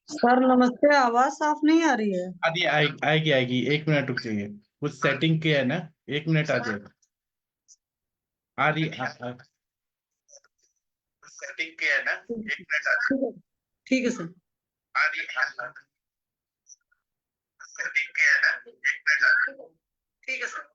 Sir नमस्ते, आवाज साफ नहीं आ रही है। आदि आएगी आएगी 1 मिनट रुक जाइए। कुछ सेटिंग किया है ना, 1 मिनट आ जाएगा। आ रही सेटिंग किया है ना, 1 मिनट आ जाएगा। ठीक है सर। आ रही सेटिंग किया है ना, 1 मिनट आ जाएगा। ठीक है सर।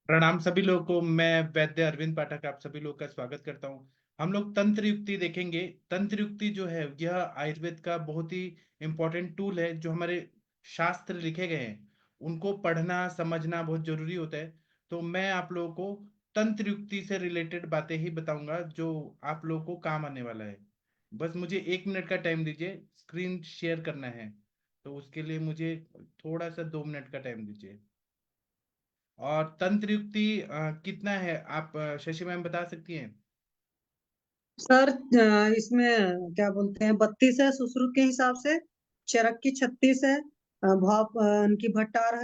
प्रणाम सभी लोगों को। मैं वैद्य अरविंद पाठक आप सभी लोगों का स्वागत करता हूं। हम लोग तंत्र युक्ति देखेंगे। तंत्र युक्ति जो है यह आयुर्वेद का बहुत ही इंपॉर्टेंट टूल है। जो हमारे शास्त्र लिखे गए हैं उनको पढ़ना समझना बहुत जरूरी होता है। तो मैं आप लोगों को तंत्र युक्ति से रिलेटेड बातें ही बताऊंगा जो आप लोगों को काम आने वाला है। बस मुझे 1 मिनट का टाइम दीजिए, स्क्रीन शेयर करना है। तो उसके लिए मुझे थोड़ा सा 2 मिनट का टाइम दीजिए। और तंत्र युक्ति कितना है आप शशि मैम बता सकती हैं? सर इसमें क्या बोलते हैं, 32 है सुश्रुत के हिसाब से। चरक की 36 है। उनकी भट्टार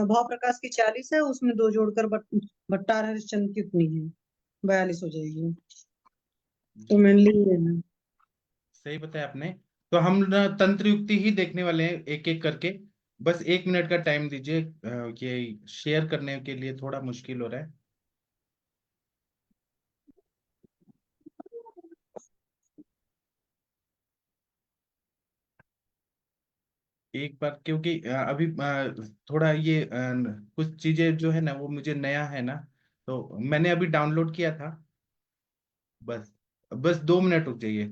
भाव प्रकाश की 40 है, उसमें दो जोड़कर भट्टार हरिश्चंद्र की उतनी है, 42 हो जाएगी। तो जी, मेनली ये है। सही बताया आपने। तो हम ना तंत्र युक्ति ही देखने वाले हैं एक एक करके। बस 1 मिनट का टाइम दीजिए। ये शेयर करने के लिए थोड़ा मुश्किल हो रहा है। एक बार क्योंकि अभी थोड़ा ये कुछ चीजें जो है ना वो मुझे नया है ना। तो मैंने अभी डाउनलोड किया था। बस बस 2 मिनट रुक जाइए।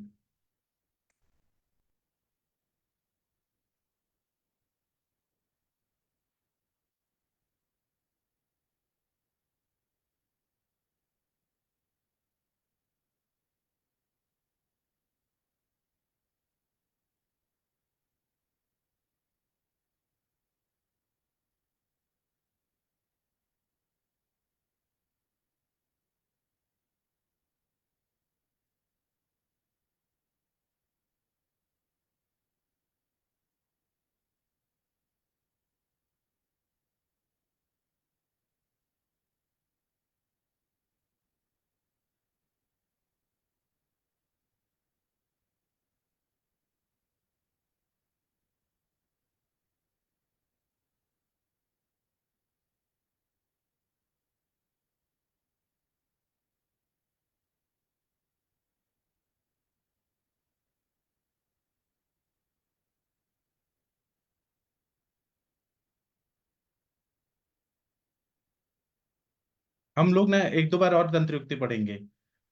हम लोग ना एक दो बार और तंत्र युक्ति पढ़ेंगे।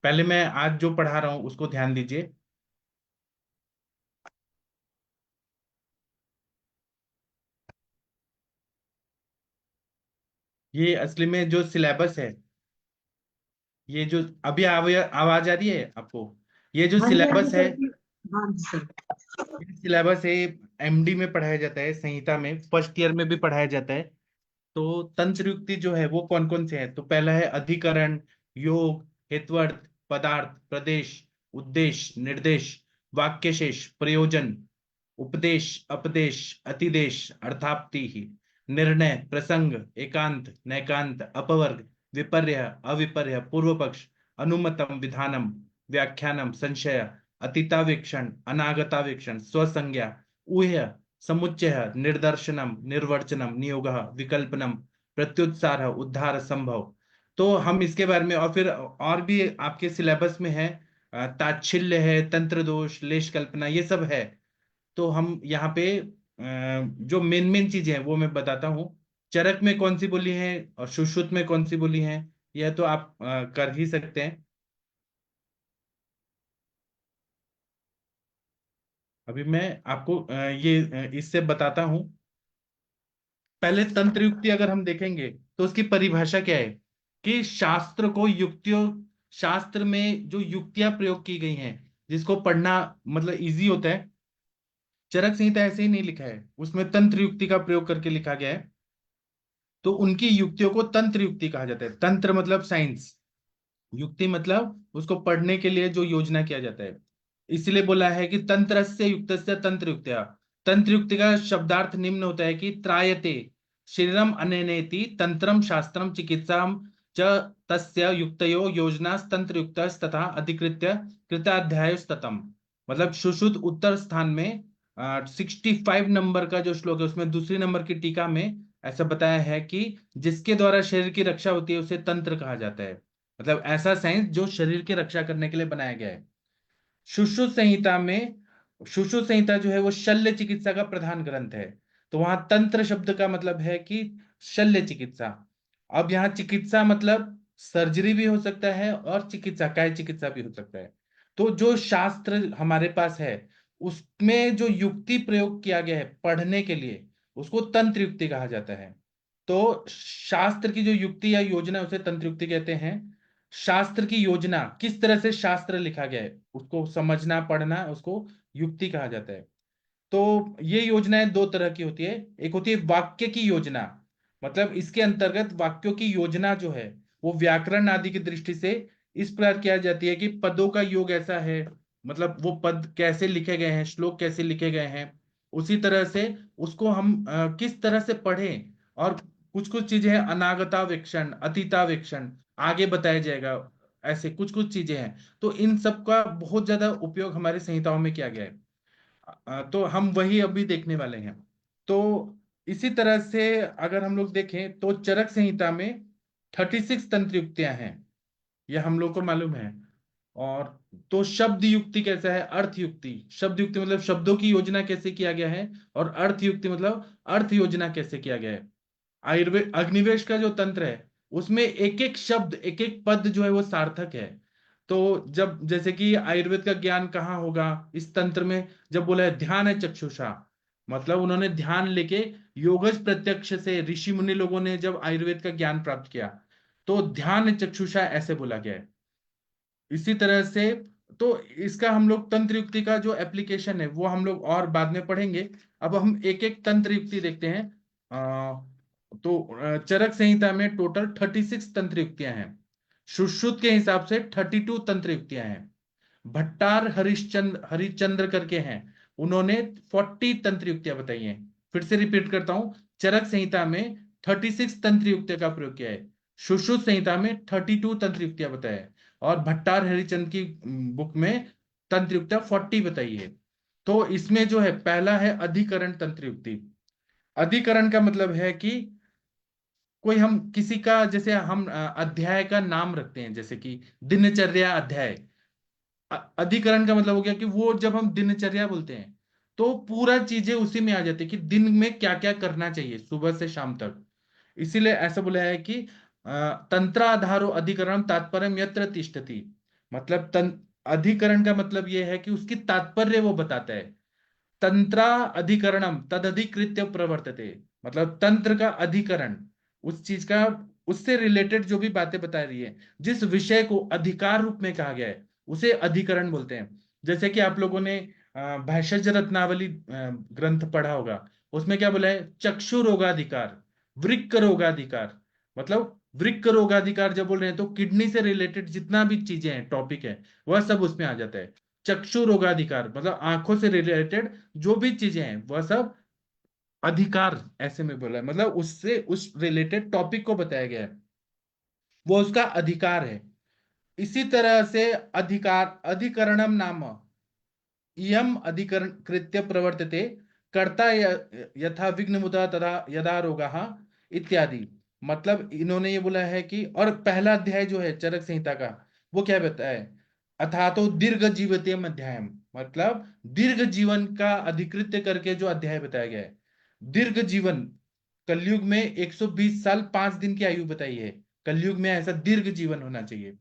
पहले मैं आज जो पढ़ा रहा हूँ उसको ध्यान दीजिए। ये असली में जो सिलेबस है, ये जो अभी आवाज आ रही है आपको? ये जो हाँ जी, हाँ जी सिलेबस है, सर की। हाँ जी सर। ये सिलेबस है एमडी में पढ़ाया जाता है, संहिता में फर्स्ट ईयर में भी पढ़ाया जाता है। तो तंत्र युक्ति जो है वो कौन कौन से हैं? तो पहला है अधिकरण, योग, हेतवर्थ, पदार्थ, प्रदेश, उद्देश्य, निर्देश, वाक्यशेष, प्रयोजन, उपदेश, अपदेश, अतिदेश, अर्थाप्ति ही, निर्णय, प्रसंग, एकांत, नैकांत, अपवर्ग, विपर्य, अविपर्य, पूर्व पक्ष, अनुमतम, विधानम, व्याख्यानम, संशय, अतीतावेक्षण, अनागतावेक्षण, स्वसंज्ञा, ऊह्य, समुच्चय, निर्दर्शनम, निर्वचनम, नियोग, विकल्पनम, प्रत्युत्सार, उद्धार, संभव। तो हम इसके बारे में और फिर और भी आपके सिलेबस में है। ताच्छिल्य है, तंत्र दोष, लेश कल्पना, ये सब है। तो हम यहाँ पे जो मेन मेन चीजें हैं वो मैं बताता हूँ। चरक में कौन सी बोली है और सुश्रुत में कौन सी बोली है, यह तो आप कर ही सकते हैं। अभी मैं आपको इससे बताता हूँ। पहले तंत्र युक्ति अगर हम देखेंगे तो उसकी परिभाषा क्या है कि शास्त्र को युक्तियों, शास्त्र में जो युक्तियां प्रयोग की गई हैं जिसको पढ़ना मतलब इजी होता है। चरक संहिता ऐसे ही नहीं लिखा है, उसमें तंत्र युक्ति का प्रयोग करके लिखा गया है। तो उनकी युक्तियों को तंत्र युक्ति कहा जाता है। तंत्र मतलब साइंस, युक्ति मतलब उसको पढ़ने के लिए जो योजना किया जाता है। इसलिए बोला है कि तंत्रस्य युक्तस्य तंत्र युक्त्या। तंत्र युक्ति का शब्दार्थ निम्न होता है कि त्रायते शरीरम अनेनेति तंत्रम शास्त्रम चिकित्साम च तस्य युक्तयो योजना तंत्र युक्त तथा अधिकृत्य कृताध्यायस्ततम। मतलब सुश्रुत उत्तर स्थान में 65 नंबर का जो श्लोक है उसमें दूसरी नंबर की टीका में ऐसा बताया है कि जिसके द्वारा शरीर की रक्षा होती है उसे तंत्र कहा जाता है। मतलब ऐसा साइंस जो शरीर की रक्षा करने के लिए बनाया गया है। सुश्रुत संहिता में, सुश्रुत संहिता जो है वो शल्य चिकित्सा का प्रधान ग्रंथ है। तो वहां तंत्र शब्द का मतलब है कि शल्य चिकित्सा। अब यहाँ चिकित्सा मतलब सर्जरी भी हो सकता है और चिकित्सा काय चिकित्सा भी हो सकता है। तो जो शास्त्र हमारे पास है उसमें जो युक्ति प्रयोग किया गया है पढ़ने के लिए उसको तंत्र युक्ति कहा जाता है। तो शास्त्र की जो युक्ति या योजना है उसे तंत्र युक्ति कहते हैं। शास्त्र की योजना, किस तरह से शास्त्र लिखा गया है उसको समझना पढ़ना, उसको युक्ति कहा जाता है। तो ये योजनाएं दो तरह की होती है। एक होती है वाक्य की योजना, मतलब इसके अंतर्गत वाक्यों की योजना जो है वो व्याकरण आदि की दृष्टि से इस प्रकार किया जाती है कि पदों का योग ऐसा है, मतलब वो पद कैसे लिखे गए हैं, श्लोक कैसे लिखे गए हैं, उसी तरह से उसको हम किस तरह से पढ़ें। और कुछ कुछ चीजें हैं, अनागतावेक्षण, अतीतावेक्षण, आगे बताया जाएगा, ऐसे कुछ कुछ चीजें हैं। तो इन सब का बहुत ज्यादा उपयोग हमारी संहिताओं में किया गया है। तो हम वही अभी देखने वाले हैं। तो इसी तरह से अगर हम लोग देखें तो चरक संहिता में 36 तंत्र युक्तियां हैं, यह हम लोग को मालूम है। और तो शब्द युक्ति कैसा है, अर्थ युक्ति, शब्द युक्ति मतलब शब्दों की योजना कैसे किया गया है, और अर्थ युक्ति मतलब अर्थ योजना कैसे किया गया है। आयुर्वेद अग्निवेश का जो तंत्र है उसमें एक एक शब्द एक एक पद जो है वो सार्थक है। तो जब जैसे कि आयुर्वेद का ज्ञान कहाँ होगा इस तंत्र में, जब बोला है ध्यान है चक्षुषा, मतलब उन्होंने ध्यान लेके योगज प्रत्यक्ष से ऋषि मुनि लोगों ने जब आयुर्वेद का ज्ञान प्राप्त किया तो ध्यान है चक्षुषा ऐसे बोला गया है। इसी तरह से तो इसका हम लोग तंत्र युक्ति का जो एप्लीकेशन है वो हम लोग और बाद में पढ़ेंगे। अब हम एक एक तंत्र युक्ति देखते हैं। चरक संहिता में टोटल 36 तंत्र युक्तियां हैं। सुश्रुत के हिसाब से 32 तंत्र युक्तियां हैं। भट्टार हरिश्चंद्र करके हैं, उन्होंने 40 तंत्र युक्तियां बताई हैं। फिर से रिपीट करता हूं, चरक संहिता में 36 तंत्र युक्तियों का प्रयोग किया है। सुश्रुत संहिता में 32 तंत्र युक्तियां बताया है। और भट्टार हरिचंद की बुक में तंत्र युक्तियां 40 बताई है। तो इसमें जो है पहला है अधिकरण तंत्र युक्ति। अधिकरण का मतलब है कि कोई हम किसी का, जैसे हम अध्याय का नाम रखते हैं, जैसे कि दिनचर्या अध्याय। अधिकरण का मतलब हो गया कि वो जब हम दिनचर्या बोलते हैं तो पूरा चीजें उसी में आ जाती है कि दिन में क्या क्या करना चाहिए सुबह से शाम तक। इसीलिए ऐसा बोला है कि तंत्राधारो अधिकरण तात्पर्य यत्र तिष्ठति। मतलब अधिकरण का मतलब यह है कि उसकी तात्पर्य वो बताता है। तंत्रा अधिकरणम तदधिकृत्य प्रवर्तते, मतलब तंत्र का अधिकरण उस चीज का, उससे रिलेटेड जो भी बातें बता रही है, जिस विषय को अधिकार रूप में कहा गया है उसे अधिकरण बोलते हैं। जैसे कि आप लोगों ने भैषज रत्नावली ग्रंथ पढ़ा होगा, उसमें क्या बोला है, चक्षु रोगाधिकार, वृक्क रोगाधिकार। मतलब वृक्क रोगाधिकार जब बोल रहे हैं तो किडनी से रिलेटेड जितना भी चीजें हैं, टॉपिक है, वह सब उसमें आ जाता है। चक्षु रोगाधिकार मतलब आंखों से रिलेटेड जो भी चीजें हैं वह सब अधिकार ऐसे में बोला है, मतलब उससे उस रिलेटेड टॉपिक को बताया गया है, वो उसका अधिकार है। इसी तरह से अधिकार अधिकरणम नाम इयम अधिकरण कृत्य प्रवर्तते, कर्ता यथा विघ्न मुदा तथा यदा रोगा इत्यादि। मतलब इन्होंने ये बोला है कि, और पहला अध्याय जो है चरक संहिता का वो क्या बताया है, अथा तो दीर्घ जीवत्यम अध्यायम, मतलब दीर्घ जीवन का अधिकृत्य करके जो अध्याय बताया गया है। दीर्घ जीवन, कलयुग में 120 साल 5 दिन की आयु बताई है। कलयुग में ऐसा दीर्घ जीवन होना चाहिए।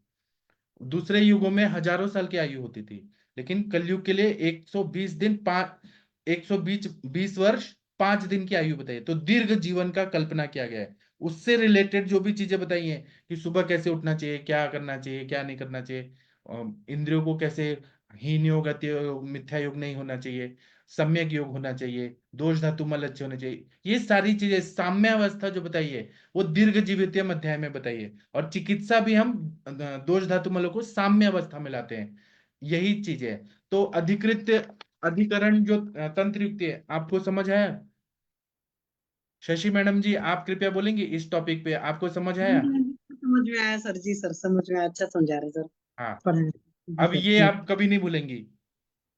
दूसरे युगों में हजारों साल की आयु होती थी, लेकिन कलयुग के लिए 120 दिन 120 वर्ष 5 दिन की आयु बताई है। तो दीर्घ जीवन का कल्पना किया गया है। उससे रिलेटेड जो भी चीजें बताई हैं कि सुबह कैसे उठना चाहिए, क्या करना चाहिए, क्या नहीं करना चाहिए, इंद्रियों को कैसे, हीन योग अति योग मिथ्या योग नहीं होना चाहिए, सम्यक योग होना चाहिए, दोष धातु मल अच्छे होने चाहिए, ये सारी चीजें साम्य अवस्था जो बताई है वो दीर्घ जीवितम अध्याय में बताई है। और चिकित्सा भी हम दोष धातु मलों को साम्य अवस्था में लाते हैं, यही चीज है। तो अधिकृत अधिकरण जो तंत्र युक्ति है, आपको समझ आया? शशि मैडम जी आप कृपया बोलेंगे इस टॉपिक पे, आपको समझ आया? समझ में आया सर जी, सर समझ में आया, अच्छा समझा रहे सर। हाँ। पढ़े जी अब सर, ये आप कभी नहीं भूलेंगी।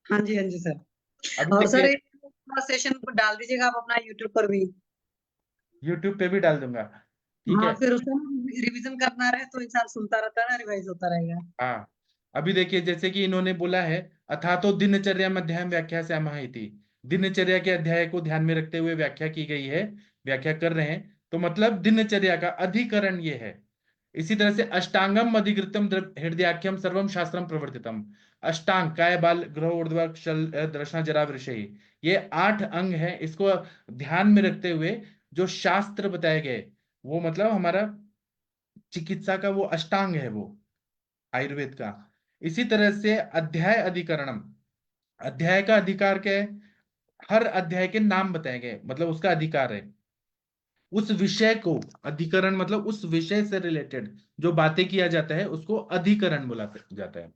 हाँ जी, हाँ जी सर। अभी और सर देखिए, एक सेशन डाल दीजिएगा आप अपना यूट्यूब पर भी। यूट्यूब पे भी डाल दूंगा, ठीक हाँ, है। फिर उसको रिवीजन करना रहे तो इंसान सुनता रहता है ना, रिवाइज होता रहेगा। हाँ, अभी देखिए जैसे कि इन्होंने बोला है, अथा तो दिनचर्या मध्याह्न व्याख्या से थी, दिनचर्या के अध्याय को ध्यान में रखते हुए व्याख्या की गई है, व्याख्या कर रहे हैं, तो मतलब दिनचर्या का अधिकरण ये है। इसी तरह से अष्टांगम अधिकृतम हृदयाख्यम सर्वम शास्त्रम प्रवर्तितम। अष्टांग काय बाल ग्रह ऊर्ध्व शल दर्शना जरा वृषयी, ये 8 अंग है, इसको ध्यान में रखते हुए जो शास्त्र बताए गए, वो मतलब हमारा चिकित्सा का वो अष्टांग है वो, आयुर्वेद का। इसी तरह से अध्याय अधिकरणम, अध्याय का अधिकार क्या है, हर अध्याय के नाम बताए गए, मतलब उसका अधिकार है उस विषय को। अधिकरण मतलब उस विषय से रिलेटेड जो बातें किया जाता है उसको अधिकरण बोला जाता है,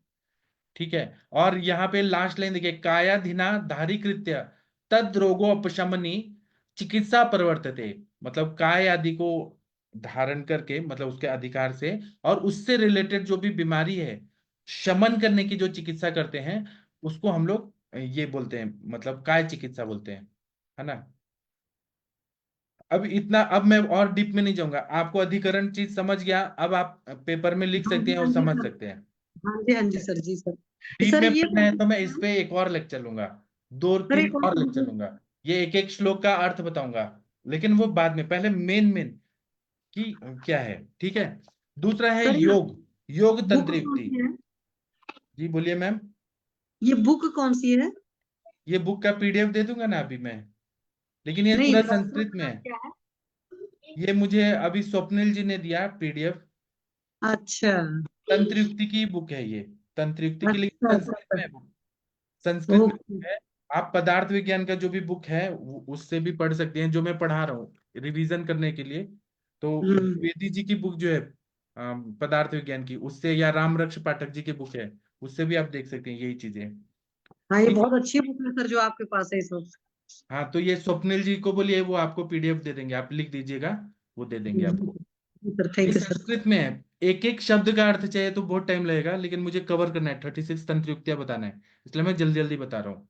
ठीक है। और यहाँ पे लास्ट लाइन देखिए, कायाधीना धारीकृत्य तद रोगो अपशमनी चिकित्सा प्रवर्तते, मतलब काय आदि को धारण करके, मतलब उसके अधिकार से, और उससे रिलेटेड जो भी बीमारी है शमन करने की जो चिकित्सा करते हैं, उसको हम लोग ये बोलते हैं, मतलब काय चिकित्सा बोलते हैं, है ना। अब इतना, अब मैं और डीप में नहीं जाऊंगा, आपको अधिकरण चीज समझ गया, अब आप पेपर में लिख हाँ सकते जी, हैं हाँ और जी समझ सर। सकते हैं। हाँ जी, हाँ जी सर, जी सर। डीप सर में ये पढ़ना है तो मैं पूछना इस था, पे एक और लेक्चर लूंगा, दो सर तीन एक और और लेक्चर पूछना- लूंगा, ये एक एक श्लोक का अर्थ बताऊंगा, लेकिन वो बाद में, पहले मेन मेन की क्या है, ठीक है। दूसरा है सर ये योग, योग बुक तंत्र कौन युक्ति। सी है? जी बोलिए मैम। ये बुक कौन सी है? ये बुक का पीडीएफ दे दूंगा ना अभी मैं, लेकिन ये नहीं, पूरा डॉक्टर संस्कृत का में नाम है। क्या है? ये मुझे अभी स्वप्निल जी ने दिया पीडीएफ, अच्छा, तंत्र युक्ति की बुक है ये, तंत्र युक्ति की, लेकिन अच्छा, संस्कृत अच्छा। में है बुक, संस्कृत में ओके। है। आप पदार्थ विज्ञान का जो भी बुक है उससे भी पढ़ सकते हैं, जो मैं पढ़ा रहा हूँ रिवीजन करने के लिए। तो हम्म। द्विवेदी जी की बुक जो है पदार्थ विज्ञान की, उससे, या रामरक्ष पाठक जी की बुक है, उससे भी आप देख सकते हैं यही चीजें, हाँ, ये ठीक है। बहुत अच्छी बुक है सर जो आपके पास है इस वक्त। हाँ, तो ये स्वप्निल जी को बोलिए, वो आपको पीडीएफ दे देंगे, आप लिख दीजिएगा, वो दे देंगे जी आपको। सर, ये थैंक यू सर। संस्कृत में है, एक एक शब्द का अर्थ चाहिए तो बहुत टाइम लगेगा, लेकिन मुझे कवर करना है, 36 तंत्र युक्तियां बताना है, इसलिए मैं जल्दी जल्दी बता रहा हूँ।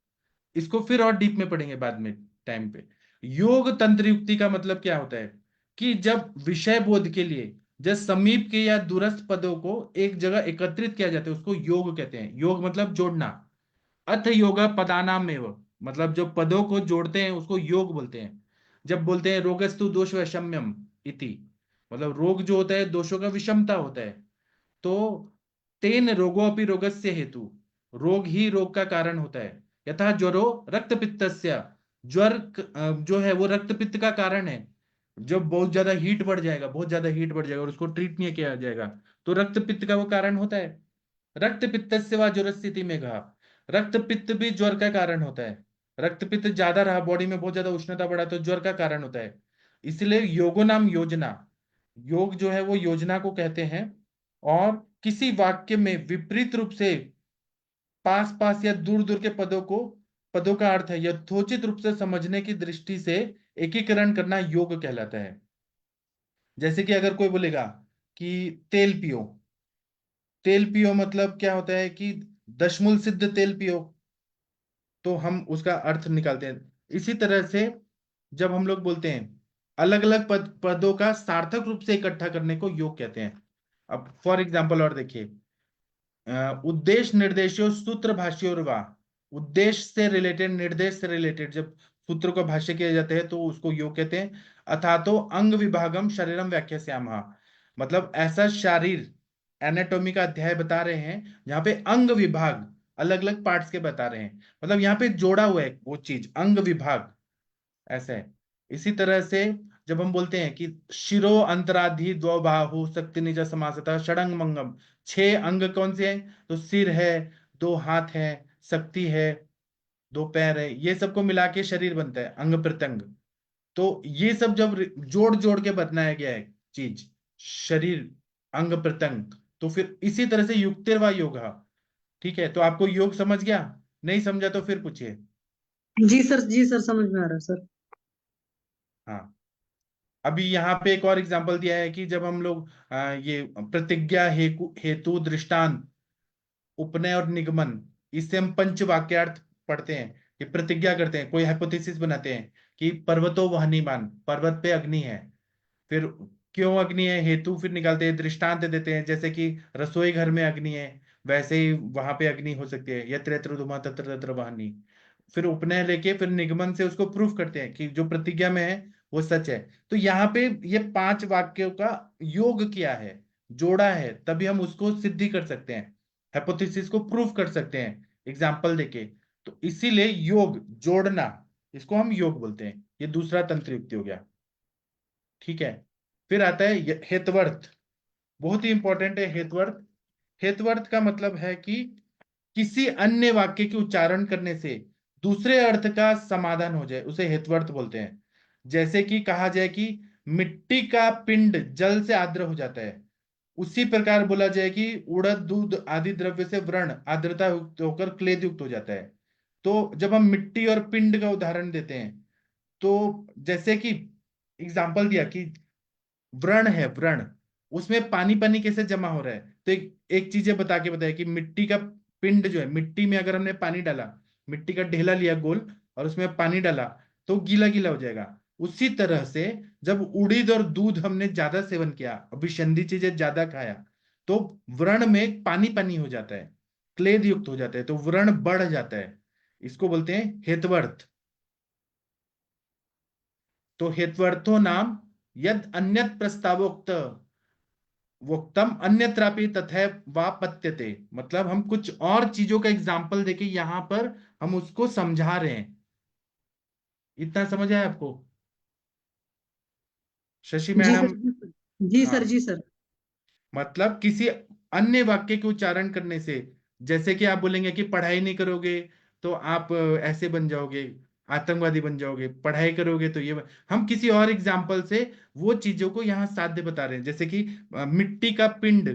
इसको फिर और डीप में पढ़ेंगे बाद में टाइम पे। योग तंत्र युक्ति का मतलब क्या होता है, कि जब विषय बोध के लिए जब समीप के या दूरस्थ पदों को एक जगह एकत्रित किया जाता है, उसको योग कहते हैं। योग मतलब जोड़ना, अथ योगा पदानाम एव, मतलब जो पदों को जोड़ते हैं उसको योग बोलते हैं। जब बोलते हैं रोगस्तु दोष वैषम्यम इति, मतलब रोग जो होता है दोषों का विषमता होता है, तो तेन रोगो अपि रोगस्य हेतु, रोग ही रोग का कारण होता है। यथा ज्वरो रक्त पित्तस्य, ज्वर जो है वो रक्त पित्त का कारण है। जब बहुत ज्यादा हीट बढ़ जाएगा, बहुत ज्यादा हीट बढ़ जाएगा और उसको ट्रीट नहीं किया जाएगा, तो रक्त पित्त का वो कारण होता है। रक्त पित्तस्य वा ज्वर स्थिति में कहा, रक्त पित्त भी ज्वर का कारण होता है। रक्त पित्त ज्यादा रहा बॉडी में, बहुत ज्यादा उष्णता बढ़ा तो ज्वर का कारण होता है। इसलिए योगो नाम योजना, योग जो है वो योजना को कहते हैं। और किसी वाक्य में विपरीत रूप से पास पास या दूर दूर के पदों का अर्थ है यथोचित रूप से समझने की दृष्टि से एकीकरण करना योग कहलाता है। जैसे कि अगर कोई बोलेगा कि तेल पियो, तेल पियो मतलब क्या होता है कि दशमूल सिद्ध तेल पियो, तो हम उसका अर्थ निकालते हैं। इसी तरह से जब हम लोग बोलते हैं अलग अलग पदों का सार्थक रूप से इकट्ठा करने को योग कहते हैं। अब फॉर एग्जाम्पल और देखिए, उद्देश्य निर्देशो सूत्र भाष्योर वा, उद्देश्य से रिलेटेड, निर्देश से रिलेटेड जब सूत्र को भाष्य किया जाता है तो उसको योग कहते हैं। अथा तो अंग विभागम शरीरम व्याख्यास्यामः, मतलब ऐसा शारीर एनाटॉमी का अध्याय बता रहे हैं जहाँ पे अंग विभाग अलग अलग पार्ट्स के बता रहे हैं, मतलब यहाँ पे जोड़ा हुआ है वो चीज, अंग विभाग, ऐसा है। इसी तरह से जब हम बोलते हैं कि शिरो अंतराधि द्वौ बाहु शक्ति निज समासतः षडंग मंगम, 6 अंग कौन से हैं, तो सिर है, 2 हाथ है, शक्ति है, 2 पैर है, ये सबको मिला के शरीर बनता है, अंग प्रत्यंग। तो ये सब जब जोड़ जोड़ के बनाया गया है चीज, शरीर, अंग प्रत्यंग, तो फिर इसी तरह से युक्तिर्वा योगा, ठीक है। तो आपको योग समझ गया, नहीं समझा तो फिर पूछिए। जी सर, जी सर, समझ में आ रहा है सर। हाँ, अभी यहाँ पे एक और एग्जांपल दिया है कि जब हम लोग ये प्रतिज्ञा हेतु दृष्टांत, उपनय और निगमन, इससे हम पंच वाक्यार्थ पढ़ते हैं, कि प्रतिज्ञा करते हैं, कोई हाइपोथेसिस बनाते हैं कि पर्वतो वहनीमान, पर्वत पे अग्नि है। फिर क्यों अग्नि है, हेतु फिर निकालते हैं, दृष्टांत देते हैं, जैसे कि रसोई घर में अग्नि है, वैसे ही वहां पे अग्नि हो सकती है, यत्र यत्र धूमः तत्र तत्र वह्नि। फिर उपनय लेके फिर निगमन से उसको प्रूफ करते हैं कि जो प्रतिज्ञा में है वो सच है। तो यहाँ पे ये 5 वाक्यों का योग किया है, जोड़ा है, तभी हम उसको सिद्धि कर सकते हैं, हाइपोथेसिस को प्रूफ कर सकते हैं एग्जाम्पल देके। तो इसीलिए योग, जोड़ना, इसको हम योग बोलते हैं। ये दूसरा तंत्र युक्ति हो गया। ठीक है। फिर आता है हेतवर्थ। बहुत ही इंपॉर्टेंट है हेतवर्थ। हेतवर्थ का मतलब है कि किसी अन्य वाक्य के उच्चारण करने से दूसरे अर्थ का समाधान हो जाए, उसे हेतवर्थ बोलते हैं। जैसे कि कहा जाए कि मिट्टी का पिंड जल से आर्द्र हो जाता है, उसी प्रकार बोला जाए कि उड़द दूध आदि द्रव्य से व्रण आर्द्रता युक्त होकर क्लेद युक्त हो जाता है। तो जब हम मिट्टी और पिंड का उदाहरण देते हैं, तो जैसे कि एग्जाम्पल दिया कि व्रण है, व्रण, उसमें पानी पानी कैसे जमा हो रहा है, तो एक चीजें बता के बताया कि मिट्टी का पिंड जो है, मिट्टी में अगर हमने पानी डाला, मिट्टी का ढेला लिया गोल और उसमें पानी डाला, तो गीला गीला हो जाएगा। उसी तरह से जब उड़ीद और दूध हमने ज्यादा सेवन किया, अभिसंधी चीजें ज्यादा खाया, तो व्रण में पानी पानी हो जाता है, क्लेद युक्त हो जाता है, तो व्रण बढ़ जाता है। इसको बोलते हैं हेतवर्थ। तो हेत्वर्थो नाम यद अन्यत प्रस्तावोक्त वोक्तम अन्यत्रापि तथैव वापत्यते। मतलब हम कुछ और चीजों का एग्जाम्पल देके यहां पर हम उसको समझा रहे हैं। इतना समझ आया आपको शशि जी मैडम? सर, जी हाँ, सर, जी सर। मतलब किसी अन्य वाक्य के उच्चारण करने से, जैसे कि आप बोलेंगे कि पढ़ाई नहीं करोगे तो आप ऐसे बन जाओगे, आतंकवादी बन जाओगे, पढ़ाई करोगे तो हम किसी और एग्जाम्पल से वो चीजों को यहाँ साध्य बता रहे हैं। जैसे कि मिट्टी का पिंड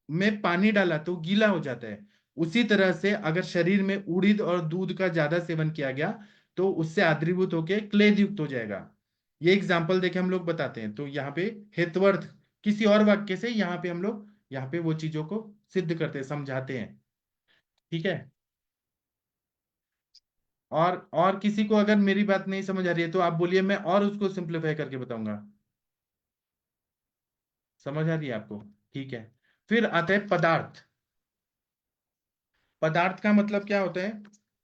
में पानी डाला तो गीला हो जाता है, उसी तरह से अगर शरीर में उड़ीद और दूध का ज्यादा सेवन किया गया तो उससे आद्रीभूत होके क्लेद युक्त हो जाएगा। ये एग्जाम्पल देके हम लोग बताते हैं। तो यहाँ पे हेतवर्थ किसी और वाक्य से यहाँ पे हम लोग यहाँ पे वो चीजों को सिद्ध करते हैं, समझाते हैं। ठीक है। और किसी को अगर मेरी बात नहीं समझ आ रही है तो आप बोलिए, मैं और उसको सिंप्लीफाई करके बताऊंगा। समझ आ रही है आपको? ठीक है। फिर आता है पदार्थ। पदार्थ का मतलब क्या होता है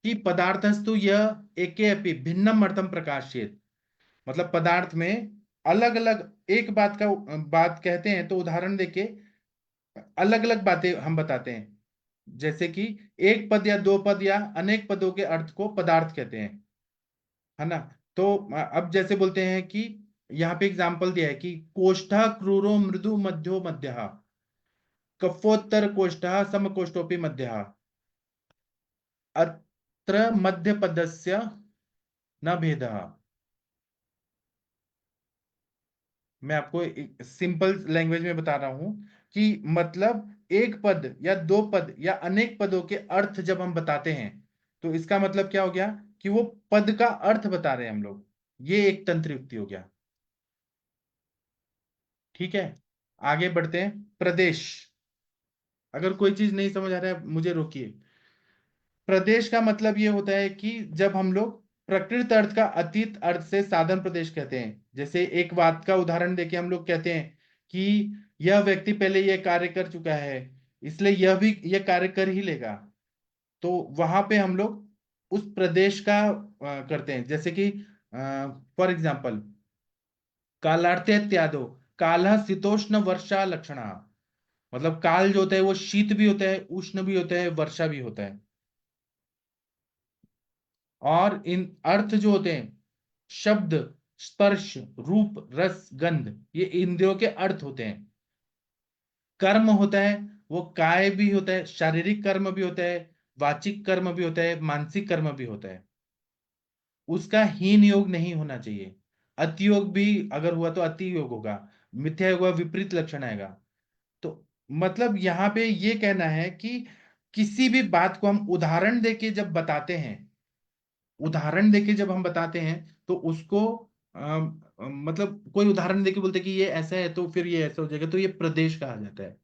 कि पदार्थस्तु यह एके अपि भिन्नम अर्थम प्रकाशयेत। मतलब पदार्थ में अलग अलग एक बात कहते हैं तो उदाहरण देके अलग अलग बातें हम बताते हैं। जैसे कि एक पद या दो पद या अनेक पदों के अर्थ को पदार्थ कहते हैं, है ना। तो अब जैसे बोलते हैं कि यहाँ पे एग्जाम्पल दिया है कि कोष्ठा क्रूरो मृदु मध्यो मध्यः, कफोत्तर कोष्ठः समकोष्ठोपि मध्यः, अत्र मध्य पदस्य न भेदः। मैं आपको सिंपल लैंग्वेज में बता रहा हूं कि मतलब एक पद या दो पद या अनेक पदों के अर्थ जब हम बताते हैं तो इसका मतलब क्या हो गया कि वो पद का अर्थ बता रहे हैं हम लोग। ये एक तंत्र युक्ति हो गया। ठीक है। आगे बढ़ते हैं। प्रदेश। अगर कोई चीज नहीं समझ आ रहा है मुझे रोकिए। प्रदेश का मतलब ये होता है कि जब हम लोग प्रकृत अर्थ का अतीत अर्थ से साधन प्रदेश कहते हैं। जैसे एक बात का उदाहरण देके हम लोग कहते हैं कि यह व्यक्ति पहले यह कार्य कर चुका है, इसलिए यह भी यह कार्य कर ही लेगा। तो वहां पे हम लोग उस प्रदेश का करते हैं। जैसे कि फॉर एग्जाम्पल कालार्थे त्यादो काला शीतोष्ण वर्षा लक्षणा। मतलब काल जो होता है वो शीत भी होता है, उष्ण भी होता है, वर्षा भी होता है। और इन अर्थ जो होते हैं शब्द, स्पर्श, रूप, रस, गंध, ये इंद्रियों के अर्थ होते हैं। कर्म होता है वो काय भी होता है, शारीरिक कर्म भी होता है, वाचिक कर्म भी होता है, मानसिक कर्म भी होता है। उसका हीन योग नहीं होना चाहिए। अति योग भी अगर हुआ तो अति योग होगा, मिथ्या योग हुआ विपरीत लक्षण आएगा। तो मतलब यहाँ पे ये कहना है कि किसी भी बात को हम उदाहरण देके जब बताते हैं, उदाहरण देके जब हम बताते हैं तो उसको मतलब कोई उदाहरण देके बोलते हैं कि ये ऐसा है तो फिर ये ऐसा हो जाएगा, तो ये प्रदेश कहा जाता है।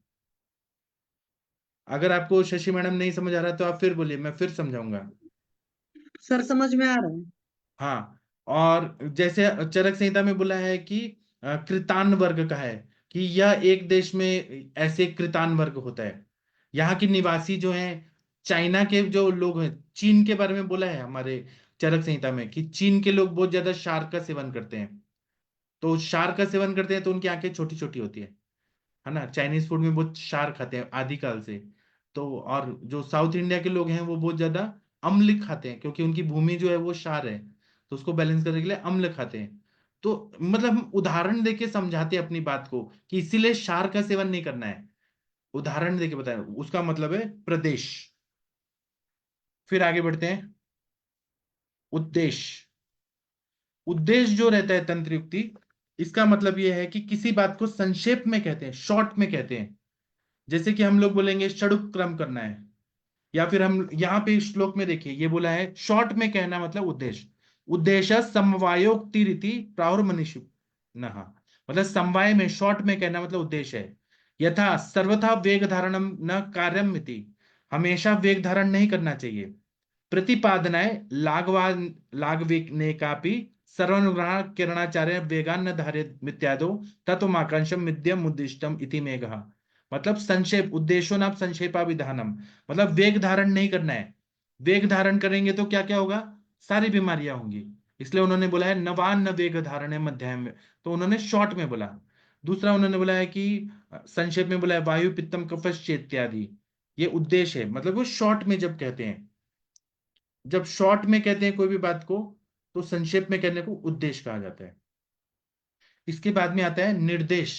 अगर आपको शशि मैडम नहीं समझ आ रहा तो आप फिर बोलिए, मैं फिर समझाऊंगा। सर समझ में आ रहा है। हाँ। और जैसे चरक संहिता में बोला है कि कृतान वर्ग का है कि यह एक देश में ऐसे कृतान वर्ग होता है। यहाँ के निवासी जो हैं, चाइना के जो लोग हैं, चीन के बारे में बोला है हमारे चरक संहिता में कि चीन के लोग बहुत ज्यादा शार्क का सेवन करते हैं। तो शार्क का सेवन करते हैं तो उनकी आंखें छोटी छोटी होती है ना। चाइनीज फूड में बहुत शार्क खाते हैं आदिकाल से। तो और जो साउथ इंडिया के लोग हैं वो बहुत ज्यादा अम्ल खाते हैं, क्योंकि उनकी भूमि जो है वो क्षार है, तो उसको बैलेंस करने के लिए अम्ल खाते हैं। तो मतलब हम उदाहरण देके समझाते हैं अपनी बात को कि इसीलिए क्षार का सेवन नहीं करना है। उदाहरण देके बताएं, उसका मतलब है प्रदेश। फिर आगे बढ़ते हैं। उद्देश्य। उद्देश्य जो रहता है तंत्र युक्ति, इसका मतलब यह है कि किसी बात को संक्षेप में कहते हैं, शॉर्ट में कहते हैं। जैसे कि हम लोग बोलेंगे षडुक क्रम करना है, या फिर हम यहाँ पे श्लोक में देखिए ये बोला है शॉर्ट में कहना मतलब उद्देश्य। उद्देश्य समवायोक्ति रीति प्राहुर्मनीषु नहा, मतलब समवाय में शॉर्ट में कहना मतलब उद्देश्य है। यथा सर्वथा वेग धारणम न कार्यम इति, हमेशा वेग धारण नहीं करना चाहिए। प्रतिपादनाय लागने कापि सर्वनुग्रह किरणाचार्य वेगान न धारित मित्यादो तत्वमाकांक्षम मिद्यम उद्दिष्टम इति मेघः, मतलब संक्षेप उद्देश्यो नाम संक्षेपा विधानम, मतलब वेग धारण नहीं करना है। वेग धारण करेंगे तो क्या क्या होगा, सारी बीमारियां होंगी। इसलिए उन्होंने बोला है नवान न वेग धारण है मध्याह्न में, तो उन्होंने शॉर्ट में बोला। दूसरा उन्होंने बोला है कि संक्षेप में बोला है वायु पित्तम कफश इत्यादि, ये उद्देश्य है। मतलब वो शॉर्ट में जब कहते हैं, जब शॉर्ट में कहते हैं कोई भी बात को, तो संक्षेप में कहने को उद्देश्य कहा जाता है। इसके बाद में आता है निर्देश।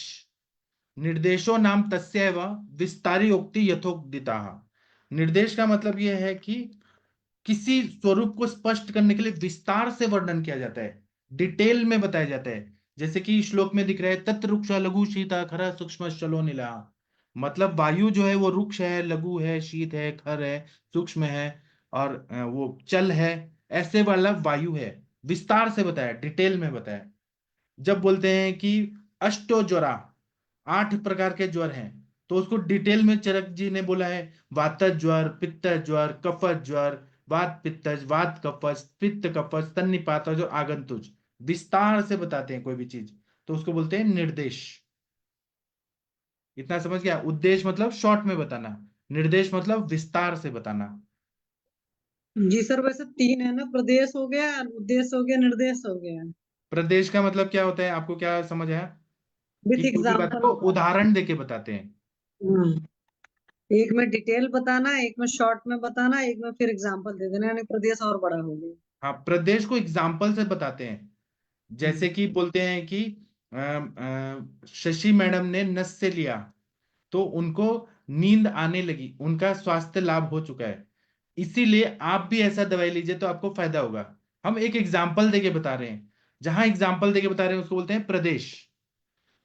निर्देशो नाम तस्यैव विस्तारियोक्ति यथोक्तिता। निर्देश का मतलब यह है कि किसी स्वरूप को स्पष्ट करने के लिए विस्तार से वर्णन किया जाता है, डिटेल में बताया जाता है। जैसे कि श्लोक में दिख रहा है तत्र रुक्ष लघु शीता खर सूक्ष्म चलो नीला, मतलब वायु जो है वो रुक्ष है, लघु है, शीत है, खर है, सूक्ष्म है, और वो चल है, ऐसे वाला वायु है। विस्तार से बताया, डिटेल में बताया। जब बोलते हैं कि अष्टो ज्वरा, 8 प्रकार के ज्वर हैं, तो उसको डिटेल में चरक जी ने बोला है वात ज्वर, पित्त ज्वर, कफ ज्वर, वात पित्तज, वात कफज, पित्त कफज, तन्निपातज और आगंतुज। विस्तार से बताते हैं कोई भी चीज, तो उसको बोलते हैं निर्देश। इतना समझ गया। उद्देश्य मतलब शॉर्ट में बताना, निर्देश मतलब विस्तार से बताना। जी सर, वैसे 3 है ना, प्रदेश हो गया, उद्देश्य हो गया, निर्देश हो गया। प्रदेश का मतलब क्या होता है, आपको क्या समझ आया? विथ कि कोई भी बात एग्जाम्पल को बताना। उदाहरण देके बताते हैं। एक में डिटेल बताना, एक में शॉर्ट में बताना, एक में फिर एग्जाम्पल दे देना, यानी प्रदेश और बड़ा हो गया। हाँ, प्रदेश को एग्जाम्पल से बताते हैं। जैसे कि बोलते हैं कि शशि मैडम ने नस से लिया तो उनको नींद आने लगी, उनका स्वास्थ्य लाभ हो चुका है, इसीलिए आप भी ऐसा दवाई लीजिए तो आपको फायदा होगा। हम एक एग्जाम्पल देके बता रहे हैं। जहां एग्जाम्पल देके बता रहे हैं उसको बोलते हैं प्रदेश।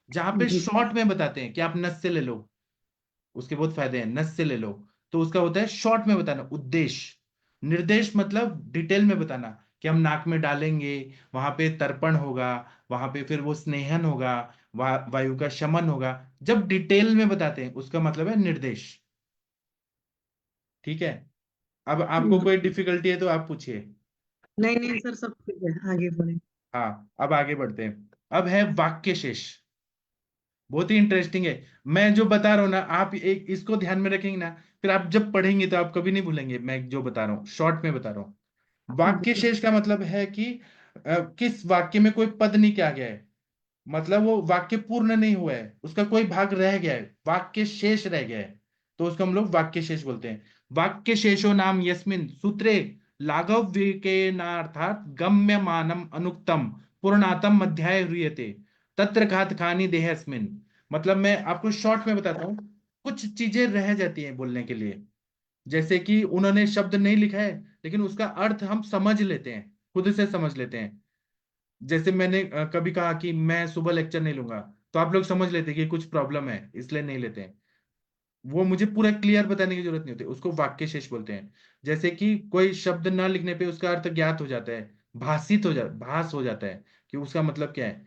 जहां पे जी सर। शॉर्ट में बताते हैं कि आप नस से ले लो, उसके बहुत फायदे हैं, नस से ले लो, तो उसका होता है शॉर्ट में बताना उद्देश्य। निर्देश मतलब डिटेल में बताना कि हम नाक में डालेंगे, वहां पे तर्पण होगा, वहां पे फिर वो स्नेहन होगा, वायु का शमन होगा। जब डिटेल में बताते हैं उसका मतलब है निर्देश। ठीक है। अब आपको कोई डिफिकल्टी है तो आप पूछिए। नहीं नहीं सर, सब ठीक है, आगे बढ़े। हाँ, अब आगे बढ़ते हैं। अब है वाक्य शेष। बहुत ही इंटरेस्टिंग है। मैं जो बता रहा हूँ ना, आप एक इसको ध्यान में रखेंगे ना, फिर आप जब पढ़ेंगे तो आप कभी नहीं भूलेंगे। मैं जो बता रहा हूँ शॉर्ट में बता रहा हूँ। वाक्य शेष का मतलब है कि किस वाक्य में कोई पद नहीं किया गया है, मतलब वो वाक्य पूर्ण नहीं हुआ है, उसका कोई भाग रह गया है, वाक्य शेष रह गया है, तो उसको हम लोग वाक्य शेष बोलते हैं। वाक्य शेषो नाम यस्मिन सूत्रे लाघव विकेनार्थात गम्यमानम अनुक्तम पूर्णातम अध्याय ह्रियते तत्र घात खानी देहस्मिन। मतलब मैं आपको शॉर्ट में बताता हूँ, कुछ चीजें रह जाती हैं बोलने के लिए। जैसे कि उन्होंने शब्द नहीं लिखा है लेकिन उसका अर्थ हम समझ लेते हैं, खुद से समझ लेते हैं। जैसे मैंने कभी कहा कि मैं सुबह लेक्चर नहीं लूंगा, तो आप लोग समझ लेते हैं कि कुछ प्रॉब्लम है इसलिए नहीं लेते हैं। वो मुझे पूरा क्लियर बताने की जरूरत नहीं होती, उसको वाक्य शेष बोलते हैं। जैसे कि कोई शब्द न लिखने पे उसका अर्थ ज्ञात हो जाता है, भास हो जाता है कि उसका मतलब क्या है।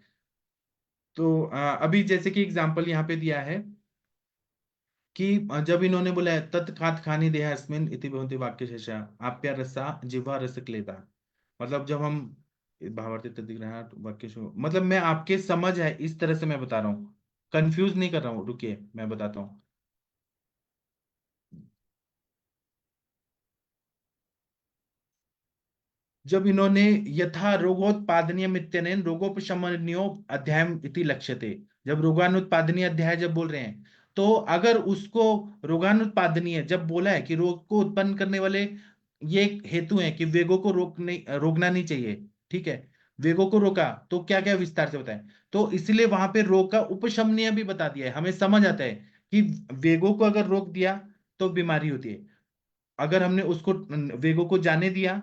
तो अभी जैसे कि एग्जाम्पल यहाँ पे दिया है कि जब इन्होंने बोला है तत्खात खानी देह अस्मिन इति भवन्ति वाक्य शेषा आप्या रसा जिह्वा रस क्लेदा, मतलब जब हम भावार्थी तद्विग्रहार्थ वाक्य मतलब मैं आपके समझ है इस तरह से मैं बता रहा हूँ, कंफ्यूज नहीं कर रहा हूँ, रुकिए मैं बताता हूँ। जब इन्होंने यथा रोगोत्पादनीय इत्यनेन रोगोपशमनियो अध्यायम इति लक्ष्यते, जब रोगानुत्पादनीय अध्याय जब बोल रहे हैं, तो अगर उसको रोगानुत्पादनीय जब बोला है कि रोग को उत्पन्न करने वाले ये हेतु है कि वेगों को रोकना नहीं चाहिए, ठीक है, वेगों को रोका तो क्या क्या विस्तार से बताएं, तो इसलिए वहां पे रोग का उपशमनीय भी बता दिया है, हमें समझ आता है कि वेगों को अगर रोक दिया तो बीमारी होती है, अगर हमने उसको वेगों को जाने दिया,